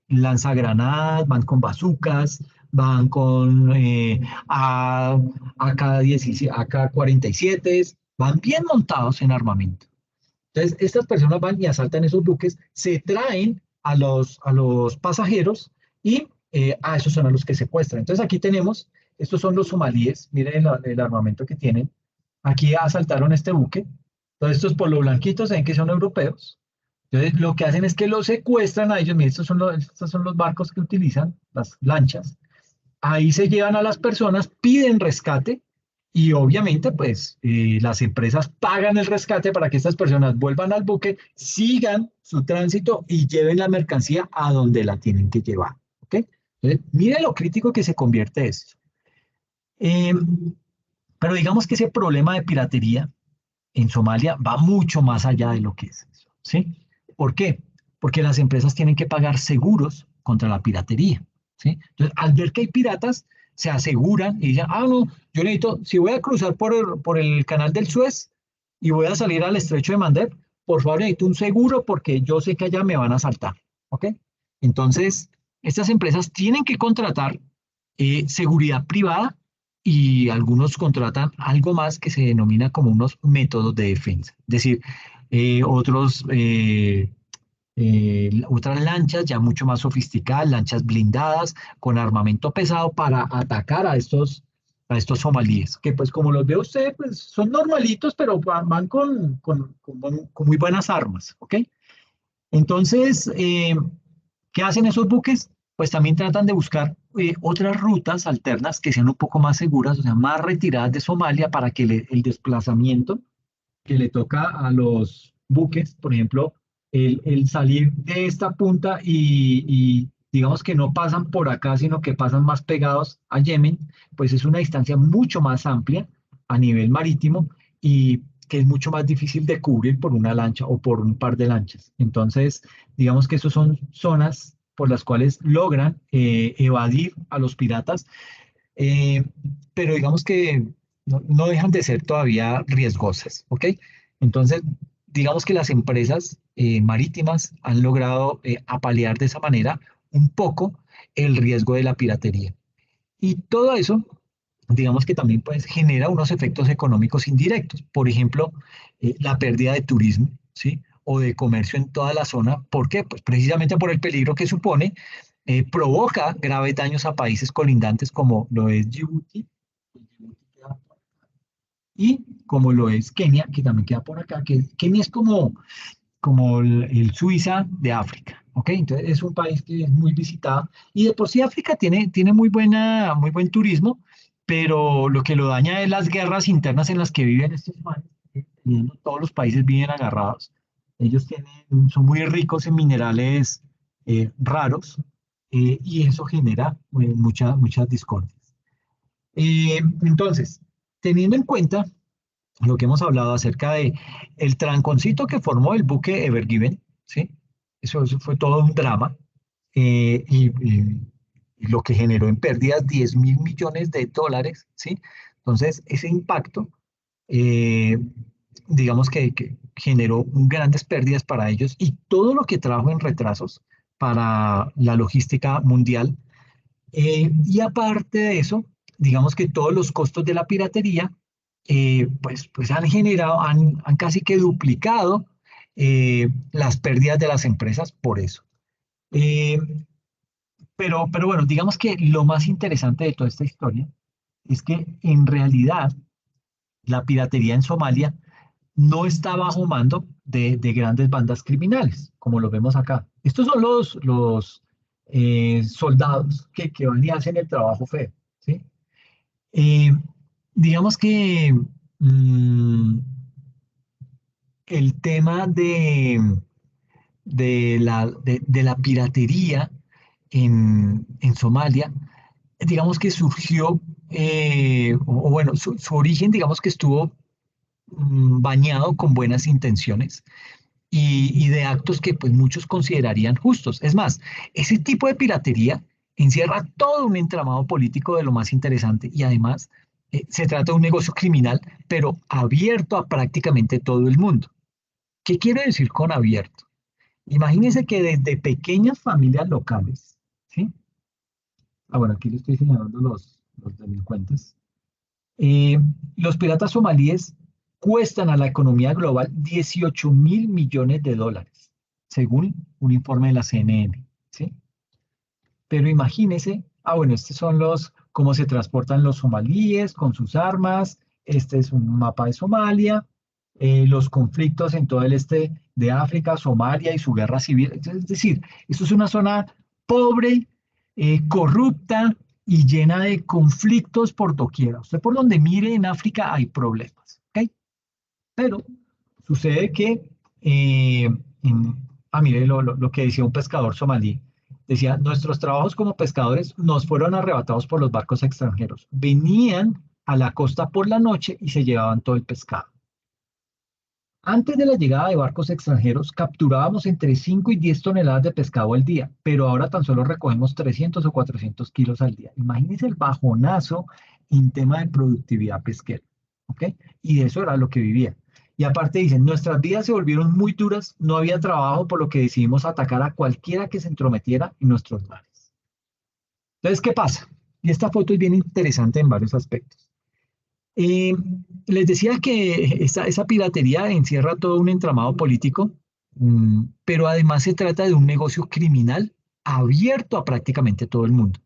[SPEAKER 1] lanzagranadas, van con bazucas, van con AK-47, van bien montados en armamento. Entonces estas personas van y asaltan esos buques, se traen a los pasajeros y esos son a los que secuestran. Entonces aquí tenemos, estos son los somalíes, miren el armamento que tienen. Aquí asaltaron este buque. Entonces estos por lo blanquitos ven que son europeos. Entonces, lo que hacen es que los secuestran a ellos. Miren, estos son los barcos que utilizan, las lanchas. Ahí se llevan a las personas, piden rescate y obviamente pues las empresas pagan el rescate para que estas personas vuelvan al buque, sigan su tránsito y lleven la mercancía a donde la tienen que llevar. ¿Ok? Entonces, mire lo crítico que se convierte esto. Eh, pero digamos que ese problema de piratería en Somalia va mucho más allá de lo que es eso, ¿sí? ¿Por qué? Porque las empresas tienen que pagar seguros contra la piratería, ¿sí? Entonces, al ver que hay piratas, se aseguran y dicen, ah, no, yo necesito, si voy a cruzar por el canal del Suez y voy a salir al estrecho de Mandeb, por favor necesito un seguro porque yo sé que allá me van a asaltar, ¿ok? Entonces, estas empresas tienen que contratar seguridad privada y algunos contratan algo más que se denomina como unos métodos de defensa. Es decir, otras lanchas ya mucho más sofisticadas, lanchas blindadas con armamento pesado para atacar a estos somalíes, que pues como los ve usted, pues son normalitos, pero van con muy buenas armas, ¿ok? Entonces, ¿qué hacen esos buques? Pues también tratan de buscar otras rutas alternas que sean un poco más seguras, o sea, más retiradas de Somalia para que el desplazamiento que le toca a los buques, por ejemplo, el salir de esta punta y digamos que no pasan por acá, sino que pasan más pegados a Yemen, pues es una distancia mucho más amplia a nivel marítimo y que es mucho más difícil de cubrir por una lancha o por un par de lanchas. Entonces, digamos que esas son zonas por las cuales logran evadir a los piratas, eh, pero digamos que no dejan de ser todavía riesgosas, ¿ok? Entonces, digamos que las empresas marítimas han logrado apalear de esa manera un poco el riesgo de la piratería. Y todo eso, digamos que también pues, genera unos efectos económicos indirectos. Por ejemplo, la pérdida de turismo, ¿sí? O de comercio en toda la zona. ¿Por qué? Pues precisamente por el peligro que supone, provoca graves daños a países colindantes como lo es Djibouti, y como lo es Kenia, que también queda por acá, que Kenia es como el Suiza de África, ¿ok? Entonces es un país que es muy visitado y de por sí África tiene muy buen turismo, pero lo que lo daña es las guerras internas en las que viven estos países. Todos los países viven agarrados. Ellos son muy ricos en minerales raros y eso genera muchas discordias. Entonces, teniendo en cuenta lo que hemos hablado acerca de el tranconcito que formó el buque Ever Given, ¿sí? Eso fue todo un drama y lo que generó en pérdidas 10.000 millones de dólares, ¿sí? Entonces, ese impacto, eh, digamos que generó grandes pérdidas para ellos y todo lo que trajo en retrasos para la logística mundial. Y aparte de eso, digamos que todos los costos de la piratería, pues han casi que duplicado las pérdidas de las empresas por eso. Eh, pero bueno, digamos que lo más interesante de toda esta historia es que en realidad la piratería en Somalia no está bajo mando de grandes bandas criminales, como lo vemos acá. Estos son los soldados que van y hacen el trabajo feo, ¿sí? Eh, digamos que mm, el tema de la piratería en Somalia, digamos que surgió, o bueno, su origen, digamos que estuvo bañado con buenas intenciones y de actos que pues muchos considerarían justos. Es más, ese tipo de piratería encierra todo un entramado político de lo más interesante y además se trata de un negocio criminal, pero abierto a prácticamente todo el mundo. ¿Qué quiero decir con abierto? Imagínense que desde pequeñas familias locales, ¿sí? Ah, bueno, aquí le estoy señalando los delincuentes. Eh, los piratas somalíes cuestan a la economía global 18.000 millones de dólares, según un informe de la CNN, ¿sí? Pero imagínese, bueno, estos son cómo se transportan los somalíes con sus armas, este es un mapa de Somalia, los conflictos en todo el este de África, Somalia y su guerra civil. Es decir, esto es una zona pobre, corrupta y llena de conflictos por doquiera. Usted por donde mire en África hay problemas, ¿ok? Pero sucede que, eh, mire lo que decía un pescador somalí. Decía, nuestros trabajos como pescadores nos fueron arrebatados por los barcos extranjeros. Venían a la costa por la noche y se llevaban todo el pescado. Antes de la llegada de barcos extranjeros, capturábamos entre 5 y 10 toneladas de pescado al día, pero ahora tan solo recogemos 300 o 400 kilos al día. Imagínense el bajonazo en tema de productividad pesquera, ¿ok? Y de eso era lo que vivía. Y aparte dicen, nuestras vidas se volvieron muy duras, no había trabajo, por lo que decidimos atacar a cualquiera que se entrometiera en nuestros mares. Entonces, ¿qué pasa? Y esta foto es bien interesante en varios aspectos. Eh, Les decía que esa piratería encierra todo un entramado político, pero además se trata de un negocio criminal abierto a prácticamente todo el mundo.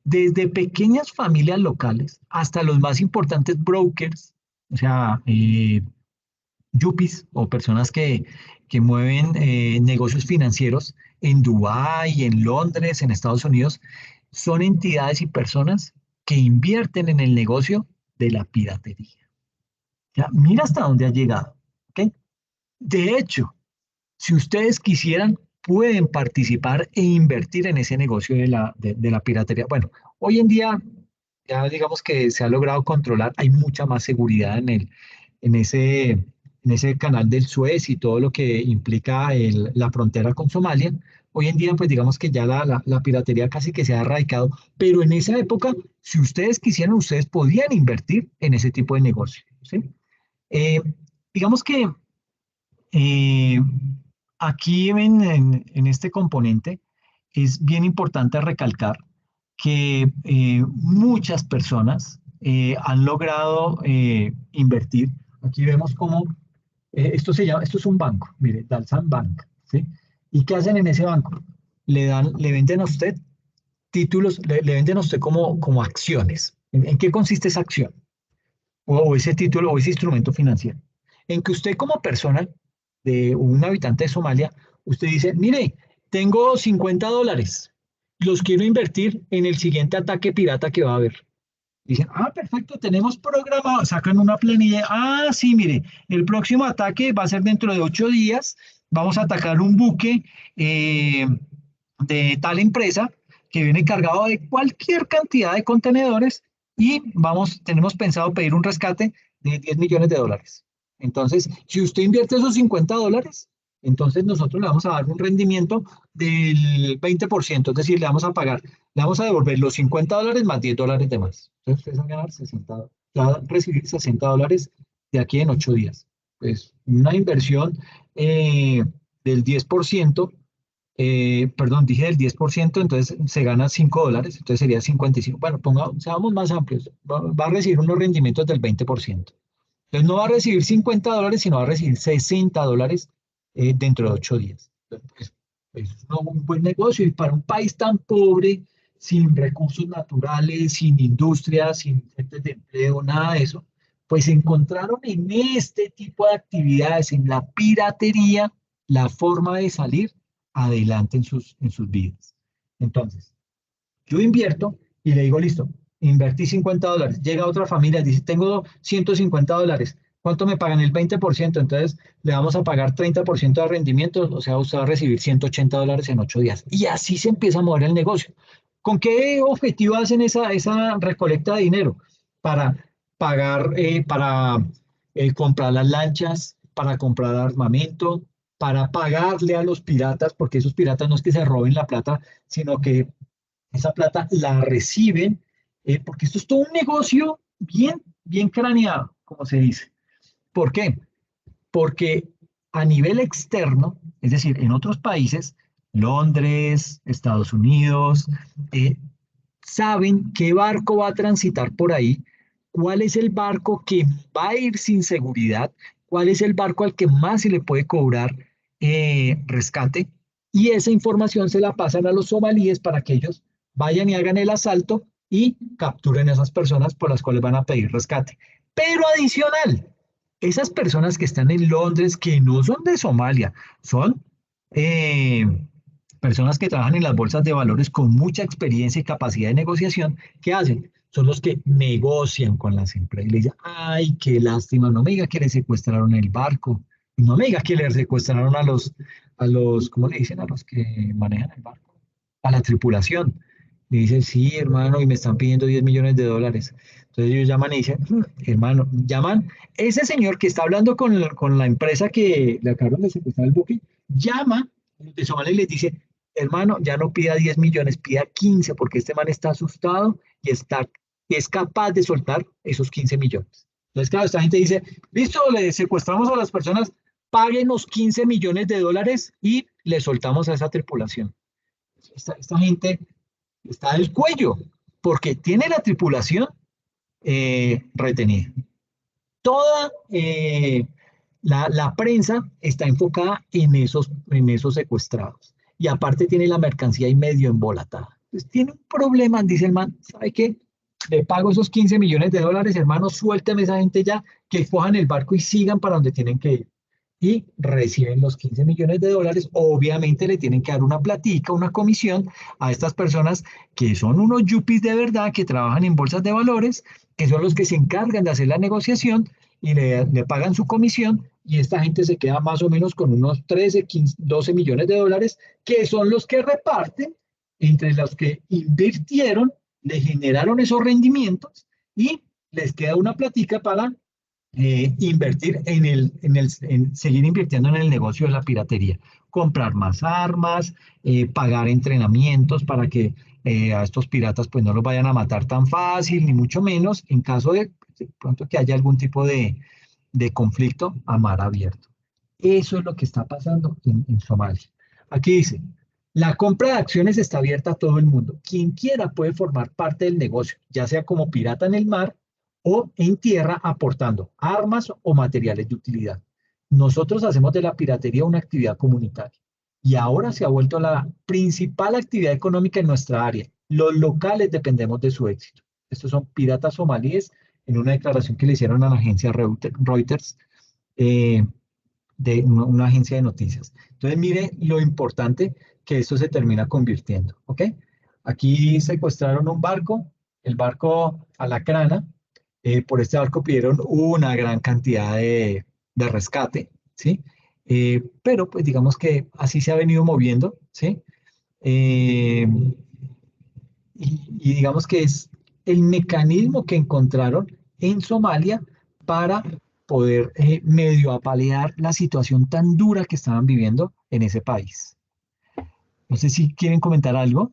[SPEAKER 1] Desde pequeñas familias locales hasta los más importantes brokers, o sea, yuppies o personas que mueven negocios financieros en Dubái, en Londres, en Estados Unidos, son entidades y personas que invierten en el negocio de la piratería. Ya, mira hasta dónde ha llegado. ¿Ok? De hecho, si ustedes quisieran, pueden participar e invertir en ese negocio de la piratería. Bueno, hoy en día ya digamos que se ha logrado controlar, hay mucha más seguridad en ese, en ese canal del Suez y todo lo que implica la frontera con Somalia. Hoy en día, pues digamos que ya la piratería casi que se ha erradicado, pero en esa época, si ustedes quisieran, ustedes podían invertir en ese tipo de negocio, ¿sí? Eh, digamos que eh, aquí en este componente es bien importante recalcar que muchas personas han logrado invertir. Aquí vemos cómo esto es un banco, mire, Dalsan Bank, ¿sí? ¿Y qué hacen en ese banco? Le venden a usted títulos, le venden a usted como acciones. ¿En qué consiste esa acción? O ese título o ese instrumento financiero. En que usted como persona de un habitante de Somalia, usted dice, mire, tengo $50, los quiero invertir en el siguiente ataque pirata que va a haber. Dicen, perfecto, tenemos programado, sacan una planilla, sí, mire, el próximo ataque va a ser dentro de 8 días, vamos a atacar un buque de tal empresa que viene cargado de cualquier cantidad de contenedores y tenemos pensado pedir un rescate de $10 millones. Entonces, si usted invierte esos $50, entonces nosotros le vamos a dar un rendimiento del 20%, es decir, le vamos a devolver los $50 más $10 de más. Entonces, ustedes van a ganar 60, va a recibir $60 de aquí en 8 días. Pues una inversión del 10%, perdón, dije del 10%, entonces se gana $5, entonces sería 55. Bueno, seamos más amplios, va a recibir unos rendimientos del 20%. Entonces no va a recibir $50, sino va a recibir $60 dentro de 8 días. Entonces, pues, es un buen negocio y para un país tan pobre, sin recursos naturales, sin industria, sin fuentes de empleo, nada de eso, pues encontraron en este tipo de actividades, en la piratería, la forma de salir adelante en sus vidas. Entonces, yo invierto y le digo, listo, invertí $50. Llega otra familia, dice, tengo $150. ¿Cuánto me pagan? El 20%. Entonces, le vamos a pagar 30% de rendimiento, o sea, usted va a recibir $180 en 8 días. Y así se empieza a mover el negocio. ¿Con qué objetivo hacen esa recolecta de dinero? Para pagar, para comprar las lanchas, para comprar armamento, para pagarle a los piratas, porque esos piratas no es que se roben la plata, sino que esa plata la reciben, porque esto es todo un negocio bien, bien craneado, como se dice. ¿Por qué? Porque a nivel externo, es decir, en otros países, Londres, Estados Unidos, saben qué barco va a transitar por ahí, cuál es el barco que va a ir sin seguridad, cuál es el barco al que más se le puede cobrar rescate, y esa información se la pasan a los somalíes para que ellos vayan y hagan el asalto y capturen a esas personas por las cuales van a pedir rescate. Pero adicional, Esas personas que están en Londres, que no son de Somalia, son eh, personas que trabajan en las bolsas de valores con mucha experiencia y capacidad de negociación. ¿Qué hacen? Son los que negocian con las empresas. Y le dicen, ay, qué lástima, no me diga que le secuestraron el barco, no me diga que le secuestraron ¿cómo le dicen? A los que manejan el barco, a la tripulación. Le dicen, sí, hermano, y me están pidiendo 10 millones de dólares. Entonces ellos llaman y dicen, hermano, llaman, ese señor que está hablando con la empresa que le acabaron de secuestrar el buque, llama de Somalia y les dice, hermano, ya no pida 10 millones, pida 15, porque este man está asustado y es capaz de soltar esos 15 millones. Entonces, claro, esta gente dice, listo, le secuestramos a las personas, páguenos 15 millones de dólares y le soltamos a esa tripulación. Esta gente está del cuello, porque tiene la tripulación retenida. Toda la prensa está enfocada en esos secuestrados. Y aparte tiene la mercancía ahí medio embolatada. Entonces tiene un problema, dice el man, ¿sabe qué? Le pago esos 15 millones de dólares, hermano, suélteme a esa gente ya, que cojan el barco y sigan para donde tienen que ir. Y reciben los 15 millones de dólares, obviamente le tienen que dar una platica, una comisión a estas personas que son unos yuppies de verdad, que trabajan en bolsas de valores, que son los que se encargan de hacer la negociación y le pagan su comisión y esta gente se queda más o menos con unos 13, 15, 12 millones de dólares, que son los que reparten entre los que invirtieron, le generaron esos rendimientos y les queda una platica para invertir en seguir invirtiendo en el negocio de la piratería, comprar más armas, pagar entrenamientos para que a estos piratas pues no los vayan a matar tan fácil, ni mucho menos, en caso de pronto que haya algún tipo de conflicto a mar abierto. Eso es lo que está pasando en Somalia. Aquí dice, la compra de acciones está abierta a todo el mundo. Quien quiera puede formar parte del negocio, ya sea como pirata en el mar o en tierra aportando armas o materiales de utilidad. Nosotros hacemos de la piratería una actividad comunitaria y ahora se ha vuelto la principal actividad económica en nuestra área. Los locales dependemos de su éxito. Estos son piratas somalíes en una declaración que le hicieron a la agencia Reuters, de una agencia de noticias. Entonces, mire lo importante que esto se termina convirtiendo, ¿ok? Aquí secuestraron un barco, el barco Alacrana. Por este barco pidieron una gran cantidad de rescate, ¿sí? Pero pues digamos que así se ha venido moviendo, ¿sí? Eh, y digamos que es el mecanismo que encontraron en Somalia para poder medio apalear la situación tan dura que estaban viviendo en ese país. No sé si quieren comentar algo.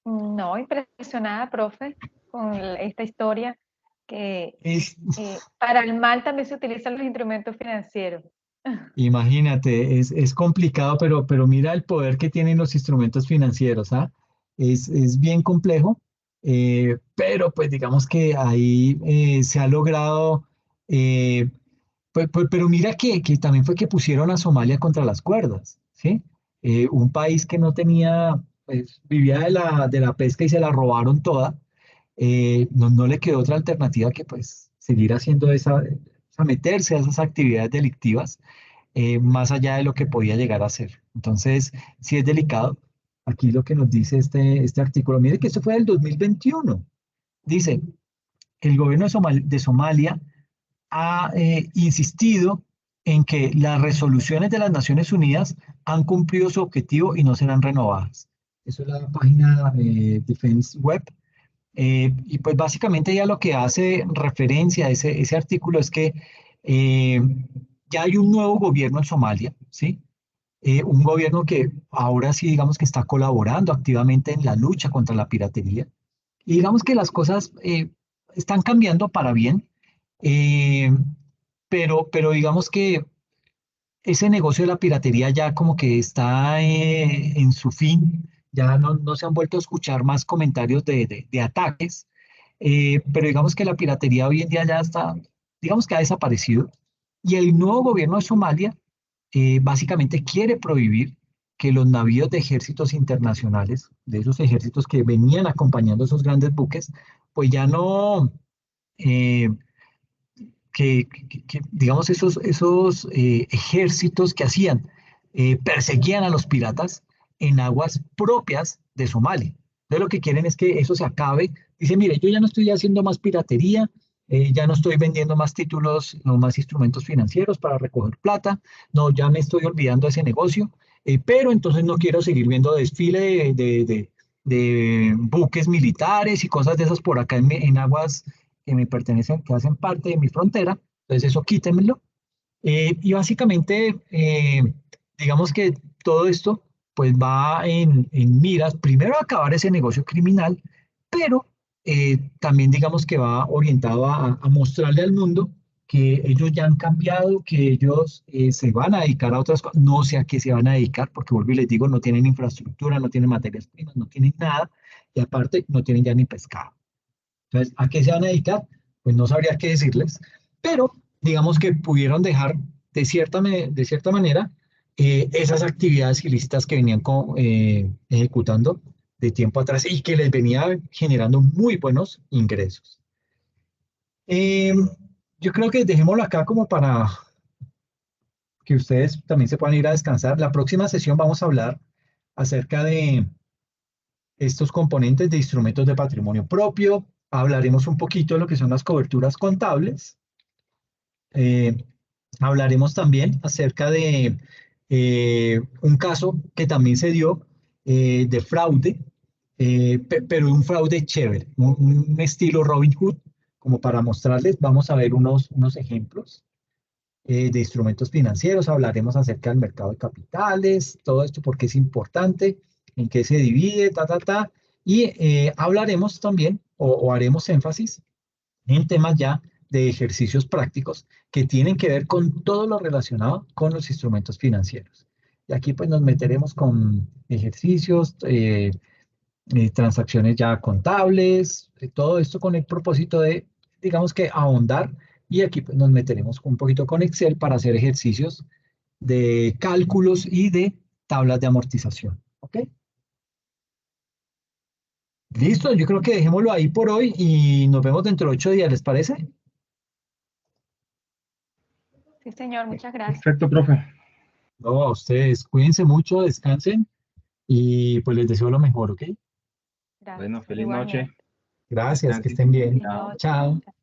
[SPEAKER 5] No, impresionada, profe, con esta historia que
[SPEAKER 1] Es,
[SPEAKER 5] para el mal también se utilizan los instrumentos financieros.
[SPEAKER 1] Imagínate, es complicado, pero mira el poder que tienen los instrumentos financieros, ¿ah? Es bien complejo, pero pues digamos que ahí se ha logrado, eh, pero mira que también fue que pusieron a Somalia contra las cuerdas, ¿sí? Un país que no tenía, pues vivía de la pesca y se la robaron toda, no le quedó otra alternativa que pues seguir haciendo meterse a esas actividades delictivas más allá de lo que podía llegar a ser. Entonces, sí es delicado. Aquí lo que nos dice este artículo, mire que esto fue del 2021. Dice, el gobierno de Somalia ha insistido en que las resoluciones de las Naciones Unidas han cumplido su objetivo y no serán renovadas. Eso es la página Defense Web. Y pues básicamente ya lo que hace referencia a ese artículo es que eh, ya hay un nuevo gobierno en Somalia, ¿sí? Un gobierno que ahora sí digamos que está colaborando activamente en la lucha contra la piratería. Y digamos que las cosas están cambiando para bien, eh, pero digamos que ese negocio de la piratería ya como que está en su fin, ya no se han vuelto a escuchar más comentarios de ataques, pero digamos que la piratería hoy en día ya está, digamos que ha desaparecido y el nuevo gobierno de Somalia básicamente quiere prohibir que los navíos de ejércitos internacionales, de esos ejércitos que venían acompañando esos grandes buques, pues ya no, eh, digamos, esos ejércitos que hacían, perseguían a los piratas en aguas propias de Somalia. Entonces lo que quieren es que eso se acabe. Dice, mire, yo ya no estoy haciendo más piratería, ya no estoy vendiendo más títulos, no más instrumentos financieros para recoger plata, no, ya me estoy olvidando de ese negocio, pero entonces no quiero seguir viendo desfile de buques militares y cosas de esas por acá en aguas que me pertenecen, que hacen parte de mi frontera, entonces eso quítemelo. Y básicamente, digamos que todo esto pues va en miras, primero a acabar ese negocio criminal, pero también digamos que va orientado a mostrarle al mundo que ellos ya han cambiado, que ellos se van a dedicar a otras cosas, no sé a qué se van a dedicar, porque vuelvo y les digo, no tienen infraestructura, no tienen materias primas, no tienen nada, y aparte no tienen ya ni pescado. Entonces, ¿a qué se van a dedicar? Pues no sabría qué decirles, pero digamos que pudieron dejar de cierta manera esas actividades ilícitas que venían ejecutando de tiempo atrás y que les venía generando muy buenos ingresos. Eh, yo creo que dejémoslo acá como para que ustedes también se puedan ir a descansar. La próxima sesión vamos a hablar acerca de estos componentes de instrumentos de patrimonio propio. Hablaremos un poquito de lo que son las coberturas contables. Eh, hablaremos también acerca de un caso que también se dio de fraude, pero un fraude chévere, un estilo Robin Hood, como para mostrarles. Vamos a ver unos ejemplos de instrumentos financieros. Hablaremos acerca del mercado de capitales, todo esto porque es importante, en qué se divide, y hablaremos también o haremos énfasis en temas ya de ejercicios prácticos que tienen que ver con todo lo relacionado con los instrumentos financieros. Y aquí pues nos meteremos con ejercicios, transacciones ya contables, todo esto con el propósito de, digamos que ahondar, y aquí pues nos meteremos un poquito con Excel para hacer ejercicios de cálculos y de tablas de amortización. ¿Ok? Listo, yo creo que dejémoslo ahí por hoy y nos vemos dentro de 8 días, ¿les parece?
[SPEAKER 5] Sí, señor, muchas gracias.
[SPEAKER 2] Perfecto, profe.
[SPEAKER 1] No, a ustedes, cuídense mucho, descansen y pues les deseo lo mejor, ¿ok?
[SPEAKER 5] Gracias,
[SPEAKER 2] Bueno, feliz noche.
[SPEAKER 5] igualmente.
[SPEAKER 1] Gracias, que
[SPEAKER 2] Descansen.
[SPEAKER 1] estén bien.
[SPEAKER 5] Feliz
[SPEAKER 2] Chao.
[SPEAKER 5] noche.
[SPEAKER 1] Chao.